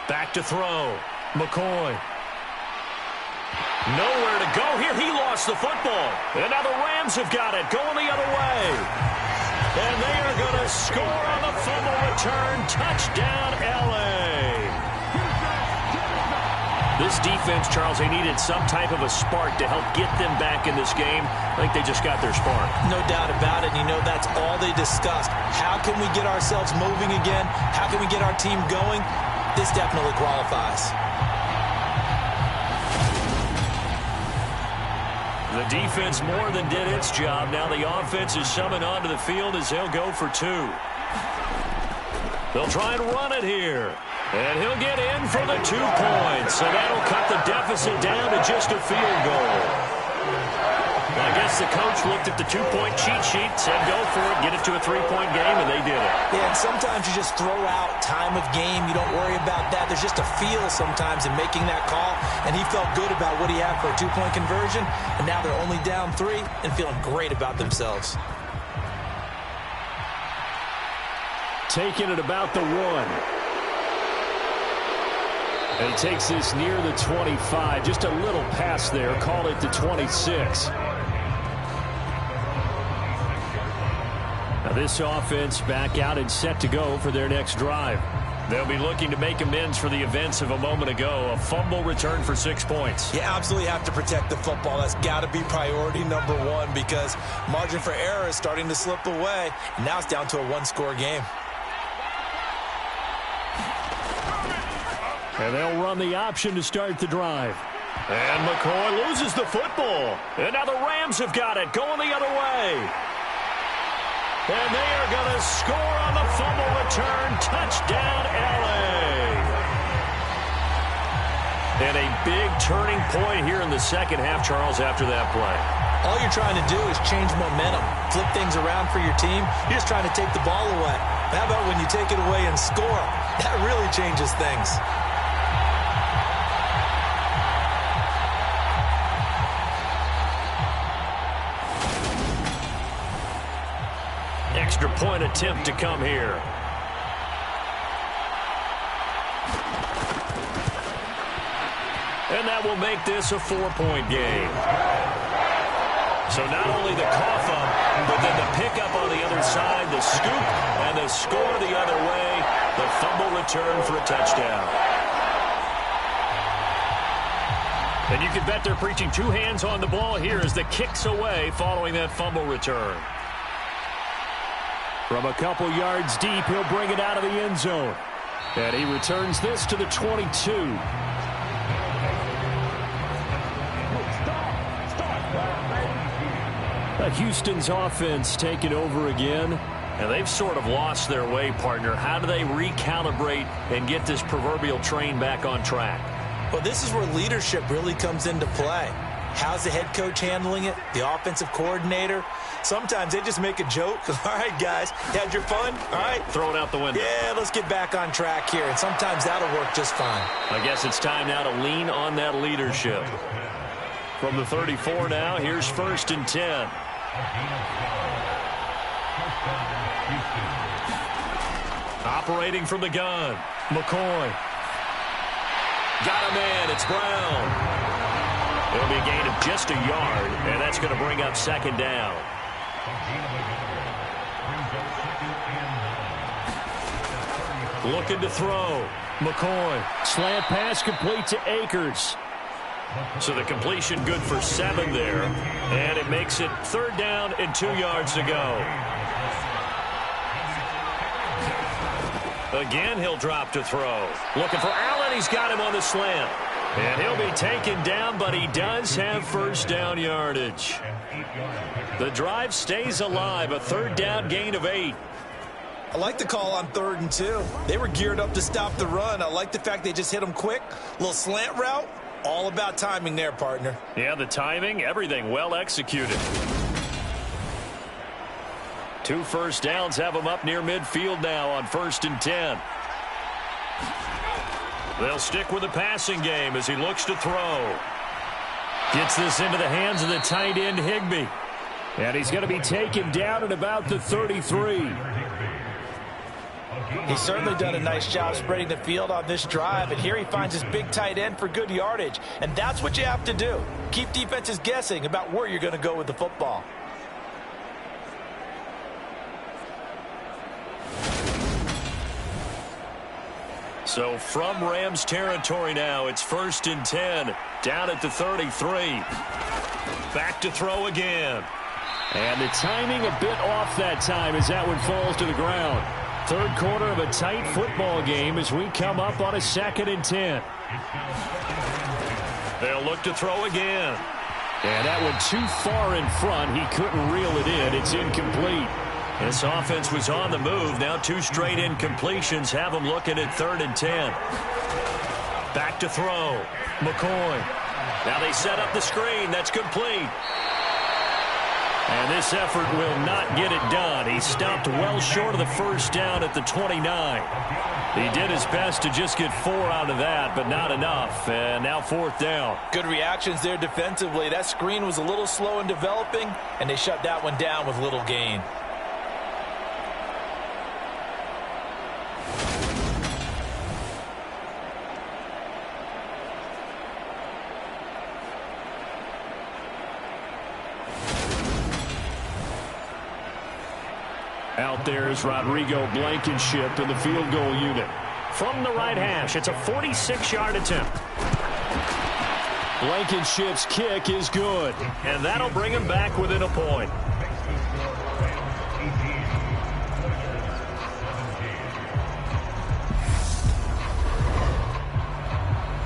S5: Back to throw. McCoy. Nowhere to go here. He lost the football. And now the Rams have got it. Going the other way. And they are going to score on the fumble return. Touchdown, L.A. This defense, Charles, they needed some type of a spark to help get them back in this game. I think they just got their spark.
S3: No doubt about it. And you know, that's all they discussed. How can we get ourselves moving again? How can we get our team going? This definitely qualifies.
S5: The defense more than did its job. Now the offense is summoned onto the field as they'll go for 2. They'll try and run it here. And he'll get in for the 2 points. So that'll cut the deficit down to just a field goal. I guess the coach looked at the 2-point cheat sheet, said go for it, get it to a 3-point game, and they did it.
S3: Yeah, and sometimes you just throw out time of game. You don't worry about that. There's just a feel sometimes in making that call, and he felt good about what he had for a 2-point conversion, and now they're only down 3 and feeling great about themselves.
S2: Taking it about the 1. And he takes this near the 25. Just a little pass there. Call it the 26. Now this offense back out and set to go for their next drive.
S5: They'll be looking to make amends for the events of a moment ago. A fumble return for 6 points.
S3: You absolutely have to protect the football. That's got to be priority number 1 because margin for error is starting to slip away. And now it's down to a 1-score game.
S2: And they'll run the option to start the drive.
S5: And McCoy loses the football. And now the Rams have got it, going the other way. And they are going to score on the fumble return. Touchdown, L.A. And a big turning point here in the second half, Charles, after that play.
S3: All you're trying to do is change momentum, flip things around for your team. You're just trying to take the ball away. How about when you take it away and score? That really changes things.
S5: Extra point attempt to come here. And that will make this a 4-point game. So not only the cough up, but then the pickup on the other side, the scoop, and the score the other way, the fumble return for a touchdown. And you can bet they're preaching 2 hands on the ball here as the kick's away following that fumble return.
S2: From a couple yards deep, he'll bring it out of the end zone. And he returns this to the 22. Houston's offense taking over again.
S5: And they've sort of lost their way, partner. How do they recalibrate and get this proverbial train back on track?
S3: Well, this is where leadership really comes into play. How's the head coach handling it? The offensive coordinator? Sometimes they just make a joke. All right, guys, you had your fun? All right.
S5: Throw it out the window.
S3: Yeah, let's get back on track here. And sometimes that'll work just fine.
S5: I guess it's time now to lean on that leadership. From the 34 now, here's 1st and 10. Operating from the gun, McCoy. Got a man, it's Brown. It'll be a gain of just a yard, and that's going to bring up 2nd down. Looking to throw, McCoy.
S2: Slant pass complete to Akers.
S5: So the completion good for 7 there, and it makes it 3rd down and 2 yards to go. Again, he'll drop to throw. Looking for Allen. He's got him on the slant. And he'll be taken down, but he does have 1st down yardage. The drive stays alive, a 3rd down gain of 8.
S3: I like the call on 3rd and 2. They were geared up to stop the run. I like the fact they just hit them quick. Little slant route. All about timing there, partner.
S5: Yeah, the timing, everything well executed. 2 first downs have them up near midfield now on 1st and 10. They'll stick with the passing game as he looks to throw. Gets this into the hands of the tight end, Higbee. And he's going to be taken down at about the 33.
S4: He's certainly done a nice job spreading the field on this drive, and here he finds his big tight end for good yardage. And that's what you have to do. Keep defenses guessing about where you're going to go with the football.
S5: So from Rams territory now, it's 1st and 10, down at the 33. Back to throw again.
S2: And the timing a bit off that time as that one falls to the ground. 3rd quarter of a tight football game as we come up on a 2nd and 10.
S5: They'll look to throw again.
S2: And that one too far in front. He couldn't reel it in. It's incomplete.
S5: This offense was on the move. Now 2 straight incompletions have them looking at 3rd and 10. Back to throw. McCoy. Now they set up the screen. That's complete. And this effort will not get it done. He stopped well short of the first down at the 29. He did his best to just get 4 out of that, but not enough. And now 4th down.
S4: Good reactions there defensively. That screen was a little slow in developing, and they shut that one down with little gain.
S2: Out there is Rodrigo Blankenship in the field goal unit.
S5: From the right hash, it's a 46-yard attempt.
S2: Blankenship's kick is good.
S5: And that'll bring him back within a point.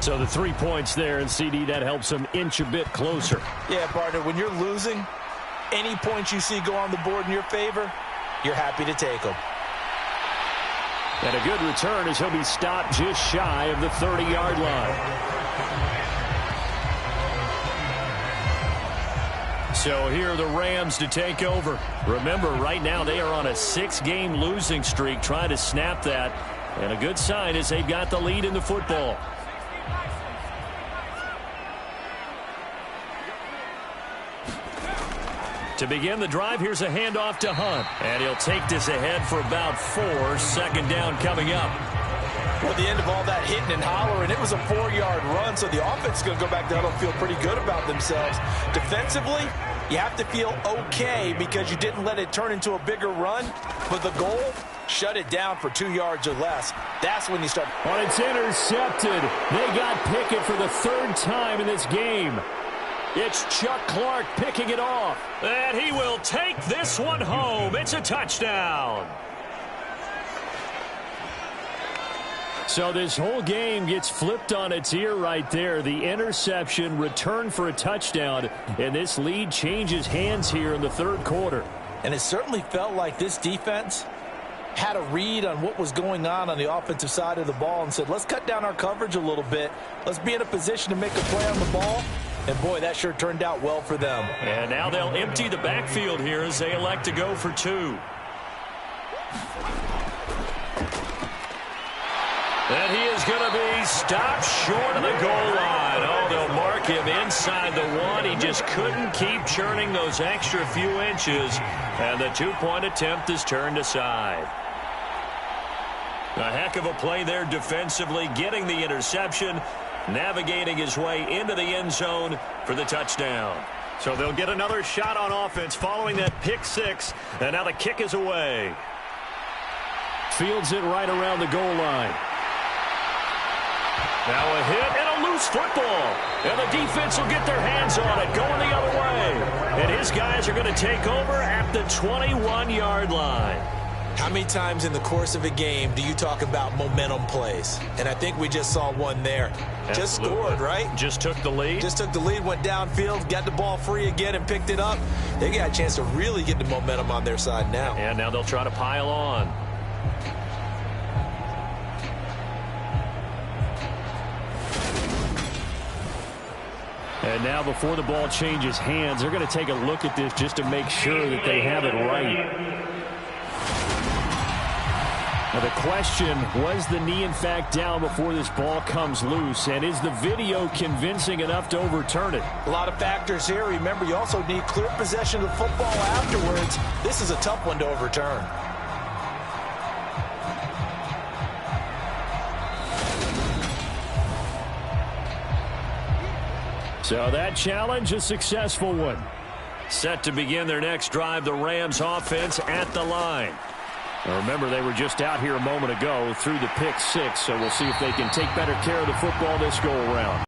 S2: So the 3 points there, and CD, that helps him inch a bit closer.
S4: Yeah, partner, when you're losing, any points you see go on the board in your favor, you're happy to take them.
S2: And a good return as he'll be stopped just shy of the 30-yard line.
S5: So here are the Rams to take over. Remember, right now they are on a 6-game losing streak, trying to snap that. And a good sign is they've got the lead in the football. To begin the drive, here's a handoff to Hunt. And he'll take this ahead for about 4. 2nd down coming up.
S4: Well, the end of all that hitting and hollering, it was a 4-yard run, so the offense is going to go back down and feel pretty good about themselves. Defensively, you have to feel okay because you didn't let it turn into a bigger run. But the goal, shut it down for 2 yards or less. That's when you start.
S2: Well, it's intercepted. They got Pickett for the 3rd time in this game. It's Chuck Clark picking it off.
S5: And he will take this one home. It's a touchdown.
S2: So this whole game gets flipped on its ear right there. The interception, return for a touchdown, and this lead changes hands here in the 3rd quarter.
S4: And it certainly felt like this defense had a read on what was going on the offensive side of the ball and said, let's cut down our coverage a little bit. Let's be in a position to make a play on the ball. And, boy, that sure turned out well for them.
S5: And now they'll empty the backfield here as they elect to go for 2. And he is going to be stopped short of the goal line. Oh, they'll mark him inside the 1. He just couldn't keep churning those extra few inches. And the 2-point attempt is turned aside. A heck of a play there defensively, getting the interception, navigating his way into the end zone for the touchdown. So they'll get another shot on offense following that pick 6. And now the kick is away.
S2: Fields it right around the goal line.
S5: Now a hit and a loose football. And the defense will get their hands on it, going the other way. And his guys are going to take over at the 21-yard line.
S3: How many times in the course of a game do you talk about momentum plays? And I think we just saw one there.
S5: Absolutely.
S3: Just scored, right?
S5: Just took the lead.
S3: Just took the lead, went downfield, got the ball free again and picked it up. They got a chance to really get the momentum on their side now.
S5: And now they'll try to pile on. And now before the ball changes hands, they're going to take a look at this just to make sure that they have it right. Now the question, was the knee in fact down before this ball comes loose? And is the video convincing enough to overturn it?
S4: A lot of factors here. Remember, you also need clear possession of the football afterwards. This is a tough one to overturn.
S5: So that challenge, a successful one. Set to begin their next drive, the Rams offense at the line. Now remember, they were just out here a moment ago through the pick six, so we'll see if they can take better care of the football this go-around.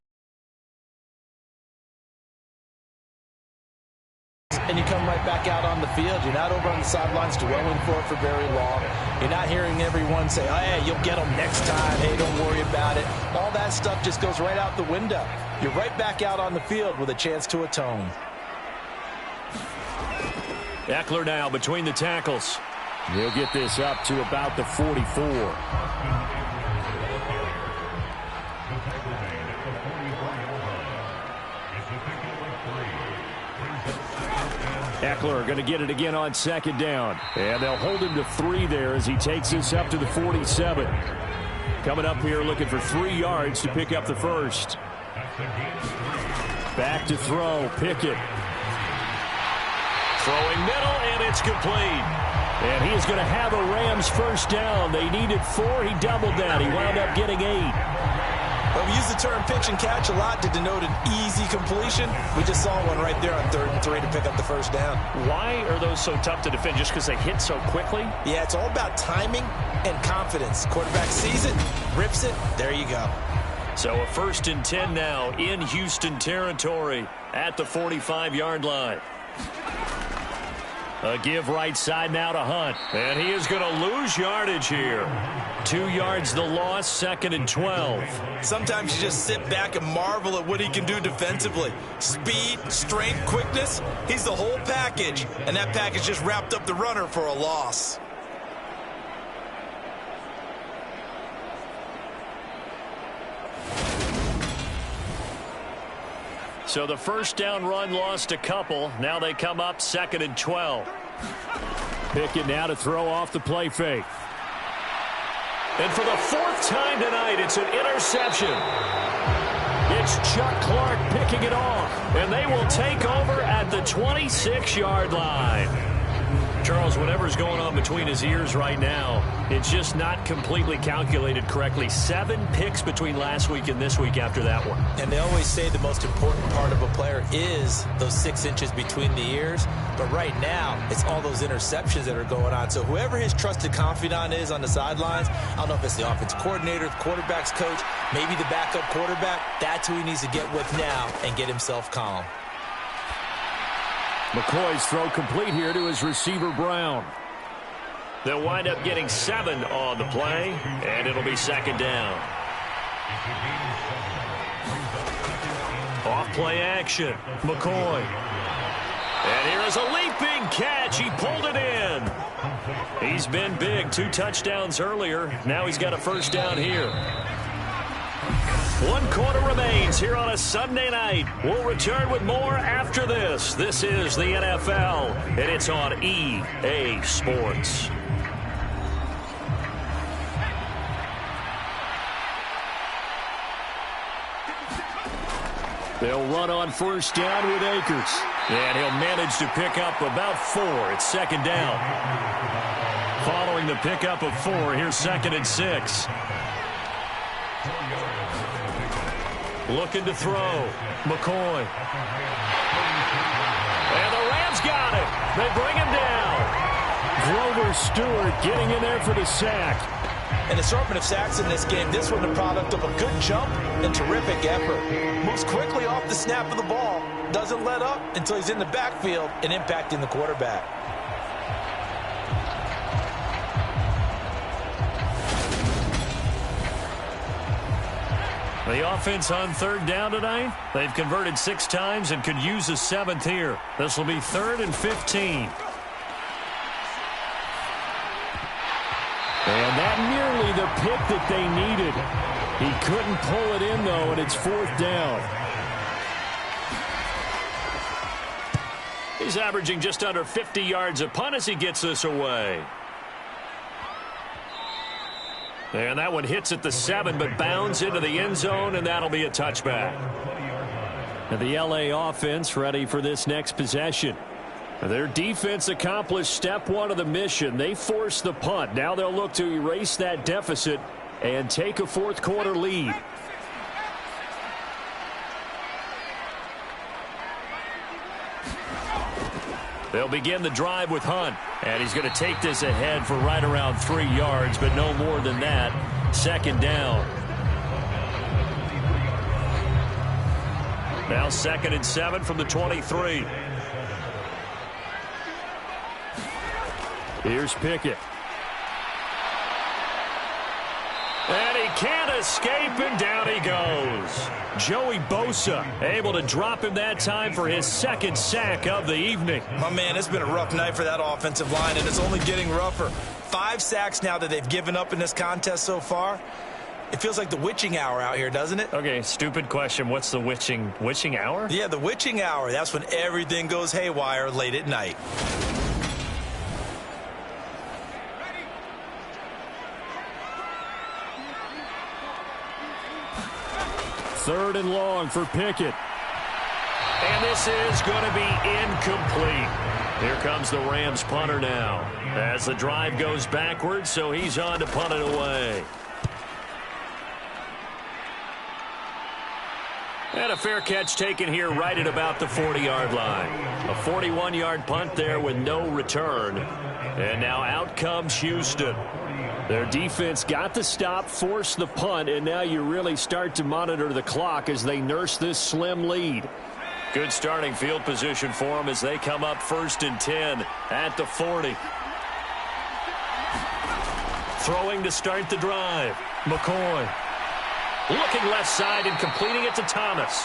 S4: And you come right back out on the field. You're not over on the sidelines dwelling for very long. You're not hearing everyone say, oh, hey, you'll get them next time. Hey, don't worry about it. All that stuff just goes right out the window. You're right back out on the field with a chance to atone.
S5: Eckler now between the tackles. He'll get this up to about the 44. Eckler going to get it again on second down. And they'll hold him to 3 there as he takes this up to the 47. Coming up here looking for 3 yards to pick up the first. Back to throw. Pickett. Throwing middle, and it's complete. And he is going to have a Rams first down. They needed 4. He doubled that. He wound up getting 8.
S4: Well, we use the term pitch and catch a lot to denote an easy completion. We just saw one right there on 3rd and 3 to pick up the first down.
S5: Why are those so tough to defend? Just because they hit so quickly?
S4: Yeah, it's all about timing and confidence. Quarterback sees it, rips it, there you go.
S5: So a 1st and 10 now in Houston territory at the 45-yard line. A give right side now to Hunt. And he is going to lose yardage here. 2 yards the loss, 2nd and 12.
S4: Sometimes you just sit back and marvel at what he can do defensively. Speed, strength, quickness, he's the whole package. And that package just wrapped up the runner for a loss.
S5: So the first down run lost a couple. Now they come up 2nd and 12. Pickett now to throw off the play fake. And for the 4th time tonight, it's an interception. It's Chuck Clark picking it off. And they will take over at the 26-yard line. Charles, whatever's going on between his ears right now, it's just not completely calculated correctly. 7 picks between last week and this week after that one.
S4: And they always say the most important part of a player is those 6 inches between the ears. But right now, it's all those interceptions that are going on. So whoever his trusted confidant is on the sidelines, I don't know if it's the offense coordinator, the quarterback's coach, maybe the backup quarterback, that's who he needs to get with now and get himself calm.
S5: McCoy's throw complete here to his receiver, Brown. They'll wind up getting 7 on the play, and it'll be 2nd down. Off play action, McCoy. And here is a leaping catch. He pulled it in. He's been big. 2 touchdowns earlier. Now he's got a first down here. 1 quarter remains here on a Sunday night. We'll return with more after this. This is the NFL, and it's on EA Sports. They'll run on first down with Akers. And he'll manage to pick up about 4. It's 2nd down. Following the pickup of 4, here's 2nd and 6. Looking to throw. McCoy. And the Rams got it. They bring him down. Grover Stewart getting in there for the sack.
S4: An assortment of sacks in this game. This one the product of a good jump and terrific effort. Moves quickly off the snap of the ball. Doesn't let up until he's in the backfield and impacting the quarterback.
S5: The offense on 3rd down tonight. They've converted 6 times and could use a 7th here. This will be 3rd and 15.
S2: pick that they needed. He couldn't pull it in, though, and it's 4th down.
S5: He's averaging just under 50 yards a punt as he gets this away. And that one hits at the 7, but bounds into the end zone, and that'll be a touchback.
S2: And the LA offense ready for this next possession. Their defense accomplished step 1 of the mission. They forced the punt. Now they'll look to erase that deficit and take a 4th quarter lead.
S5: They'll begin the drive with Hunt, and he's going to take this ahead for right around 3 yards, but no more than that. 2nd down. Now 2nd and 7 from the 23.
S2: Here's Pickett.
S5: And he can't escape, and down he goes. Joey Bosa able to drop him that time for his 2nd sack of the evening.
S3: My man, it's been a rough night for that offensive line, and it's only getting rougher. 5 sacks now that they've given up in this contest so far. It feels like the witching hour out here, doesn't it?
S5: Okay, stupid question. What's the witching hour?
S3: Yeah, the witching hour. That's when everything goes haywire late at night.
S2: Third and long for Pickett.
S5: And this is going to be incomplete. Here comes the Rams punter now. As the drive goes backwards, so he's on to punt it away. And a fair catch taken here right at about the 40-yard line. A 41-yard punt there with no return. And now out comes Houston.
S2: Their defense got the stop, forced the punt, and now you really start to monitor the clock as they nurse this slim lead.
S5: Good starting field position for them as they come up 1st and 10 at the 40. Throwing to start the drive. McCoy. Looking left side and completing it to Thomas.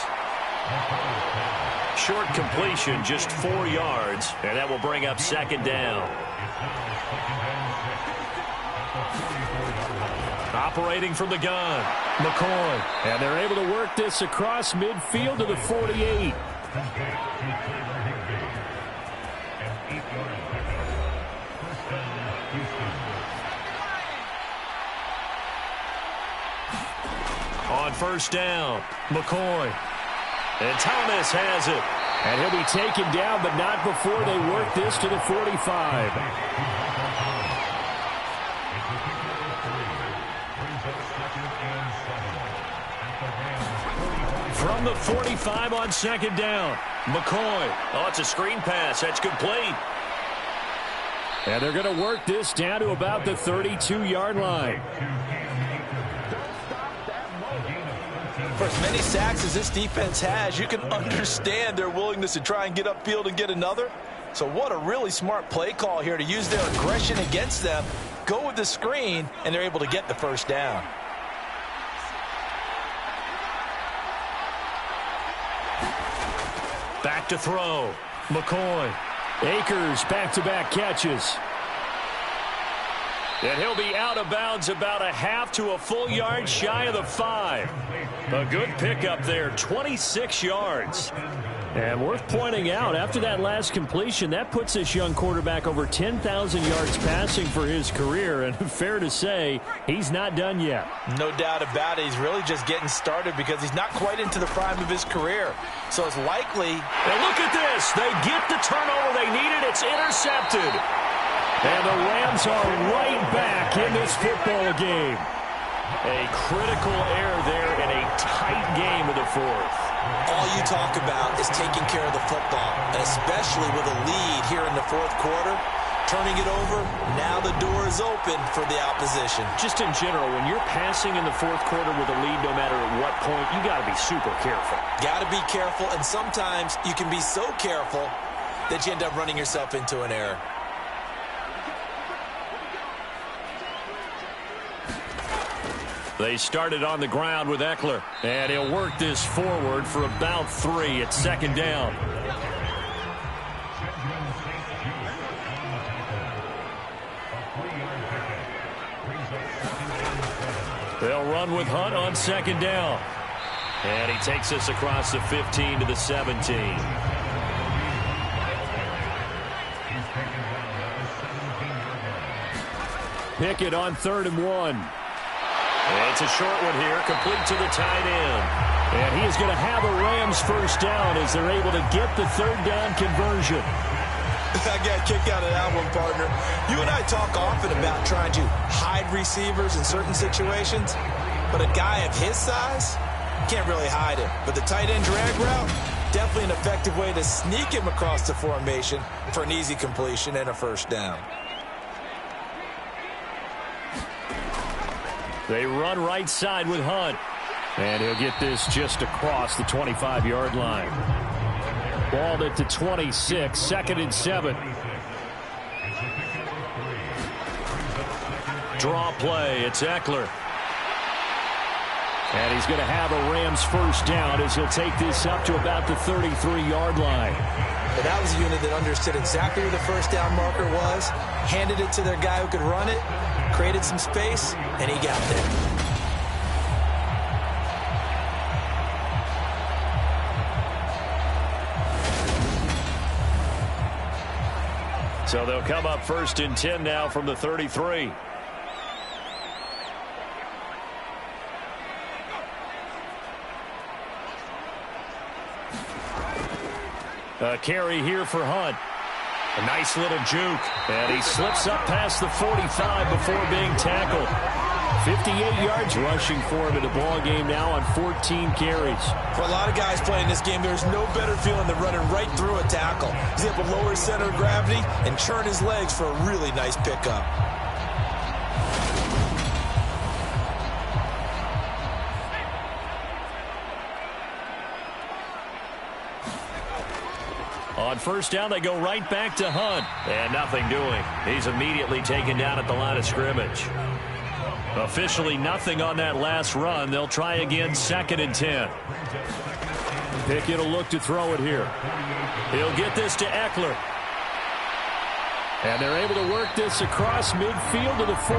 S5: Short completion, just 4 yards, and that will bring up 2nd down. Operating from the gun, McCoy.
S2: And they're able to work this across midfield to the 48.
S5: On 1st down, McCoy. And Thomas has it.
S2: And he'll be taken down, but not before they work this to the 45.
S5: From the 45 on 2nd down, McCoy. Oh, it's a screen pass. That's complete.
S2: And they're going to work this down to about the 32-yard line.
S4: For as many sacks as this defense has, you can understand their willingness to try and get upfield and get another. So what a really smart play call here to use their aggression against them, go with the screen, and they're able to get the 1st down.
S5: Back to throw. McCoy.
S2: Akers back-to-back catches.
S5: And he'll be out of bounds about a half to a full yard shy of the 5. A good pickup there, 26 yards.
S2: And worth pointing out, after that last completion, that puts this young quarterback over 10,000 yards passing for his career. And fair to say, he's not done yet.
S4: No doubt about it. He's really just getting started because he's not quite into the prime of his career. So it's likely...
S5: And look at this. They get the turnover they needed. It's intercepted.
S2: And the Rams are right back in this football game.
S5: A critical error there in a tight game of the 4th.
S3: All you talk about is taking care of the football, and especially with a lead here in the 4th quarter. Turning it over, now the door is open for the opposition.
S5: Just in general, when you're passing in the 4th quarter with a lead, no matter at what point, you got to be super careful.
S3: Got to be careful, and sometimes you can be so careful that you end up running yourself into an error.
S5: They started on the ground with Eckler, and he'll work this forward for about 3 at 2nd down.
S2: They'll run with Hunt on second down. And he takes us across the 15 to the 17. Pickett on 3rd and 1. It's a short one here, complete to the tight end. And he is going to have a Rams first down as they're able to get the 3rd down conversion.
S3: I got a kick out of that one, partner. You and I talk often about trying to hide receivers in certain situations, but a guy of his size can't really hide him. But the tight end drag route, definitely an effective way to sneak him across the formation for an easy completion and a first down.
S2: They run right side with Hunt. And he'll get this just across the 25-yard line. Balled it to 26, 2nd and 7. Draw play, it's Eckler. And he's going to have a Rams first down as he'll take this up to about the 33-yard line.
S3: But that was a unit that understood exactly where the first down marker was, handed it to their guy who could run it, created some space, and he got there.
S2: So they'll come up 1st and 10 now from the 33. A carry here for Hunt. A nice little juke. And he slips up past the 45 before being tackled. 58 yards rushing for him in the ball game now on 14 carries.
S3: For a lot of guys playing this game, there's no better feeling than running right through a tackle. He's able to lower his center of gravity and churn his legs for a really nice pickup.
S2: On first down, they go right back to Hunt. And nothing doing. He's immediately taken down at the line of scrimmage. Officially nothing on that last run. They'll try again, 2nd and 10. Pickett will look to throw it here. He'll get this to Eckler. And they're able to work this across midfield to the 48.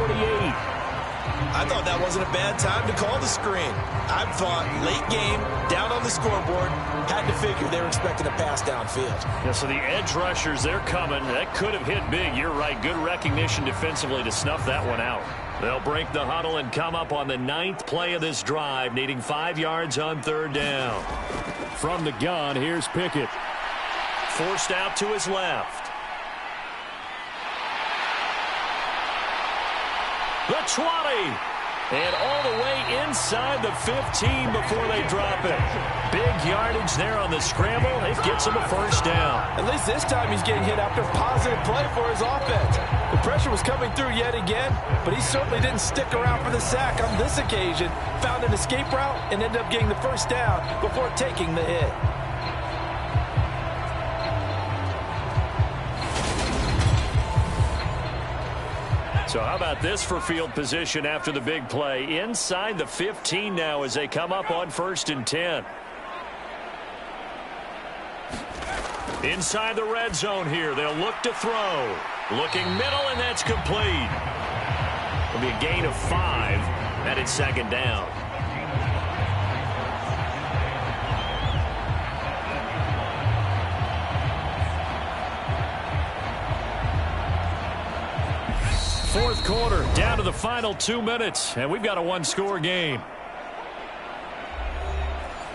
S3: I thought that wasn't a bad time to call the screen. I thought late game, down on the scoreboard, had to figure they were expecting a pass downfield.
S2: Yeah, so the edge rushers, they're coming. That could have hit big. You're right. Good recognition defensively to snuff that one out. They'll break the huddle and come up on the 9th play of this drive, needing 5 yards on 3rd down. From the gun, here's Pickett. Forced out to his left. The 20. And all the way inside the 15 before they drop it. Big yardage there on the scramble. It gets him a first down.
S4: At least this time he's getting hit after positive play for his offense. The pressure was coming through yet again, but he certainly didn't stick around for the sack on this occasion. Found an escape route and ended up getting the first down before taking the hit.
S2: So how about this for field position after the big play? Inside the 15 now as they come up on 1st and 10. Inside the red zone here. They'll look to throw. Looking middle, and that's complete. It'll be a gain of 5. And it's 2nd down. Fourth quarter, down to the final 2 minutes, and we've got a one-score game.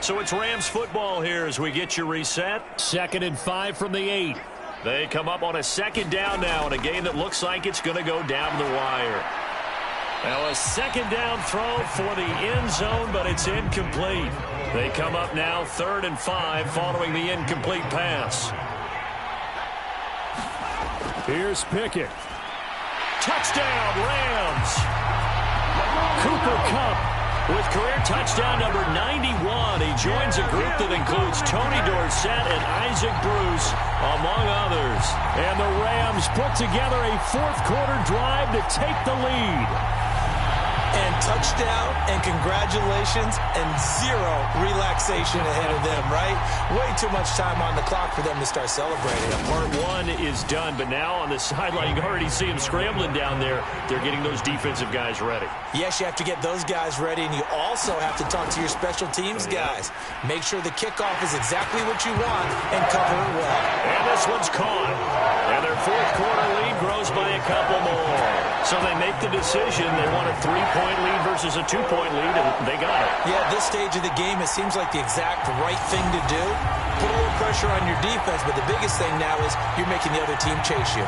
S2: So it's Rams football here as we get you reset. 2nd and 5 from the 8. They come up on a 2nd down now in a game that looks like it's going to go down the wire. Now a 2nd down throw for the end zone, but it's incomplete. They come up now 3rd and 5 following the incomplete pass. Here's Pickett. Touchdown, Rams. Cooper Kupp with career touchdown number 91. He joins a group that includes Tony Dorsett and Isaac Bruce, among others. And the Rams put together a fourth quarter drive to take the lead.
S3: And touchdown and congratulations and zero relaxation ahead of them, right? Way too much time on the clock for them to start celebrating.
S5: Part one is done, but now on the sideline, you can already see them scrambling down there. They're getting those defensive guys ready.
S3: Yes, you have to get those guys ready, and you also have to talk to your special teams guys. Make sure the kickoff is exactly what you want and cover it well.
S5: And this one's caught. And their fourth quarter lead grows by a couple more. So they make the decision. They want a 3-point lead versus a 2-point lead, and they got it.
S3: Yeah, at this stage of the game, it seems like the exact right thing to do. Put a little pressure on your defense, but the biggest thing now is you're making the other team chase you.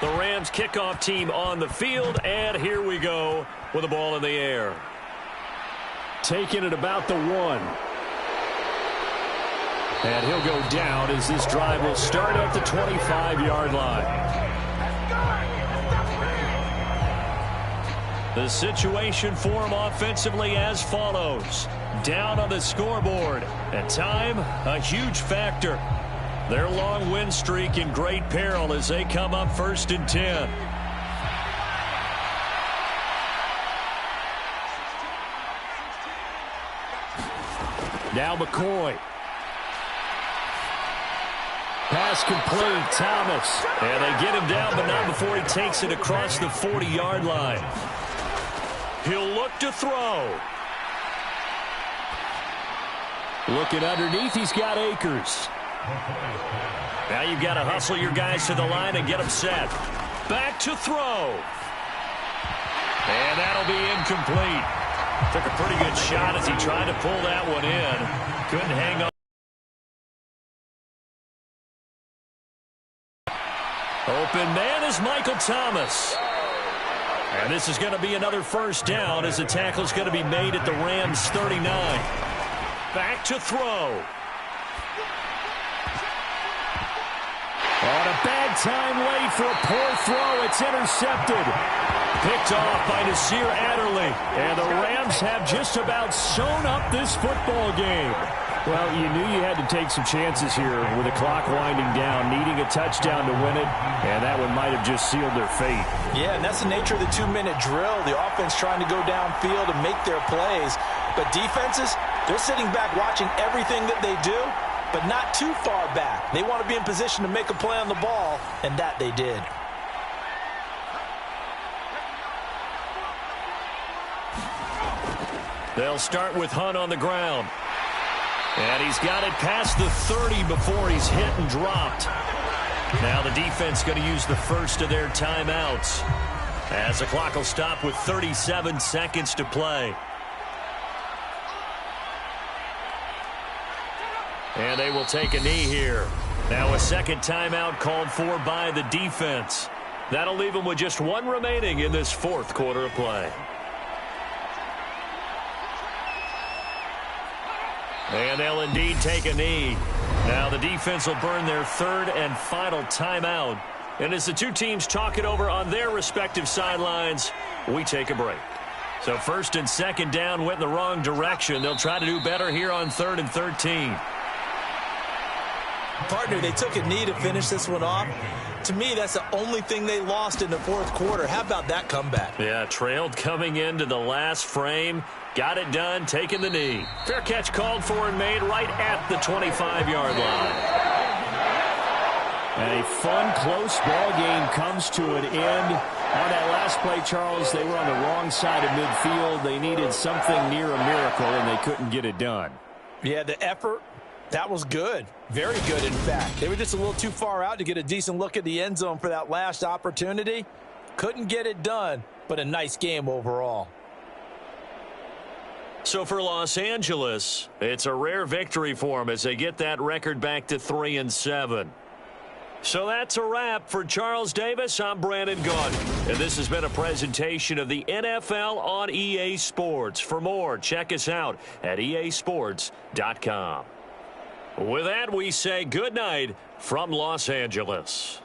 S5: The Rams kickoff team on the field, and here we go with the ball in the air.
S2: Taking it about the 1. And he'll go down as this drive will start at the 25-yard line. The situation for him offensively as follows. Down on the scoreboard. And time, a huge factor. Their long win streak in great peril as they come up 1st and 10. Now McCoy. Pass complete, Thomas. And they get him down, but not before he takes it across the 40-yard line. He'll look to throw. Looking underneath, he's got Akers. Now you've got to hustle your guys to the line and get them set. Back to throw. And that'll be incomplete. Took a pretty good shot as he tried to pull that one in. Couldn't hang on. Open man is Michael Thomas. And this is going to be another first down as the tackle is going to be made at the Rams 39. Back to throw. On a bad time late for a poor throw. It's intercepted. Picked off by Nasir Adderley. And the Rams have just about sewn up this football game. Well, you knew you had to take some chances here with the clock winding down, needing a touchdown to win it, and that one might have just sealed their fate.
S3: Yeah, and that's the nature of the 2-minute drill. The offense trying to go downfield and make their plays. But defenses, they're sitting back watching everything that they do, but not too far back. They want to be in position to make a play on the ball, and that they did.
S2: They'll start with Hunt on the ground. And he's got it past the 30 before he's hit and dropped. Now the defense going to use the first of their timeouts as the clock will stop with 37 seconds to play. And they will take a knee here. Now a second timeout called for by the defense. That'll leave them with just one remaining in this fourth quarter of play. And they'll indeed take a knee. Now the defense will burn their third and final timeout. And as the two teams talk it over on their respective sidelines, we take a break. So 1st and 2nd down went in the wrong direction. They'll try to do better here on 3rd and 13.
S3: Partner, they took a knee to finish this one off. To me, that's the only thing they lost in the fourth quarter. How about that comeback?
S2: Yeah, trailed coming into the last frame. Got it done, taking the knee. Fair catch called for and made right at the 25-yard line. And a fun, close ball game comes to an end. On that last play, Charles, they were on the wrong side of midfield. They needed something near a miracle, and they couldn't get it done.
S3: Yeah, the effort, that was good. Very good, in fact. They were just a little too far out to get a decent look at the end zone for that last opportunity. Couldn't get it done, but a nice game overall.
S2: So for Los Angeles, it's a rare victory for them as they get that record back to 3-7. So that's a wrap. For Charles Davis, I'm Brandon Gaudin. And this has been a presentation of the NFL on EA Sports. For more, check us out at easports.com. With that, we say good night from Los Angeles.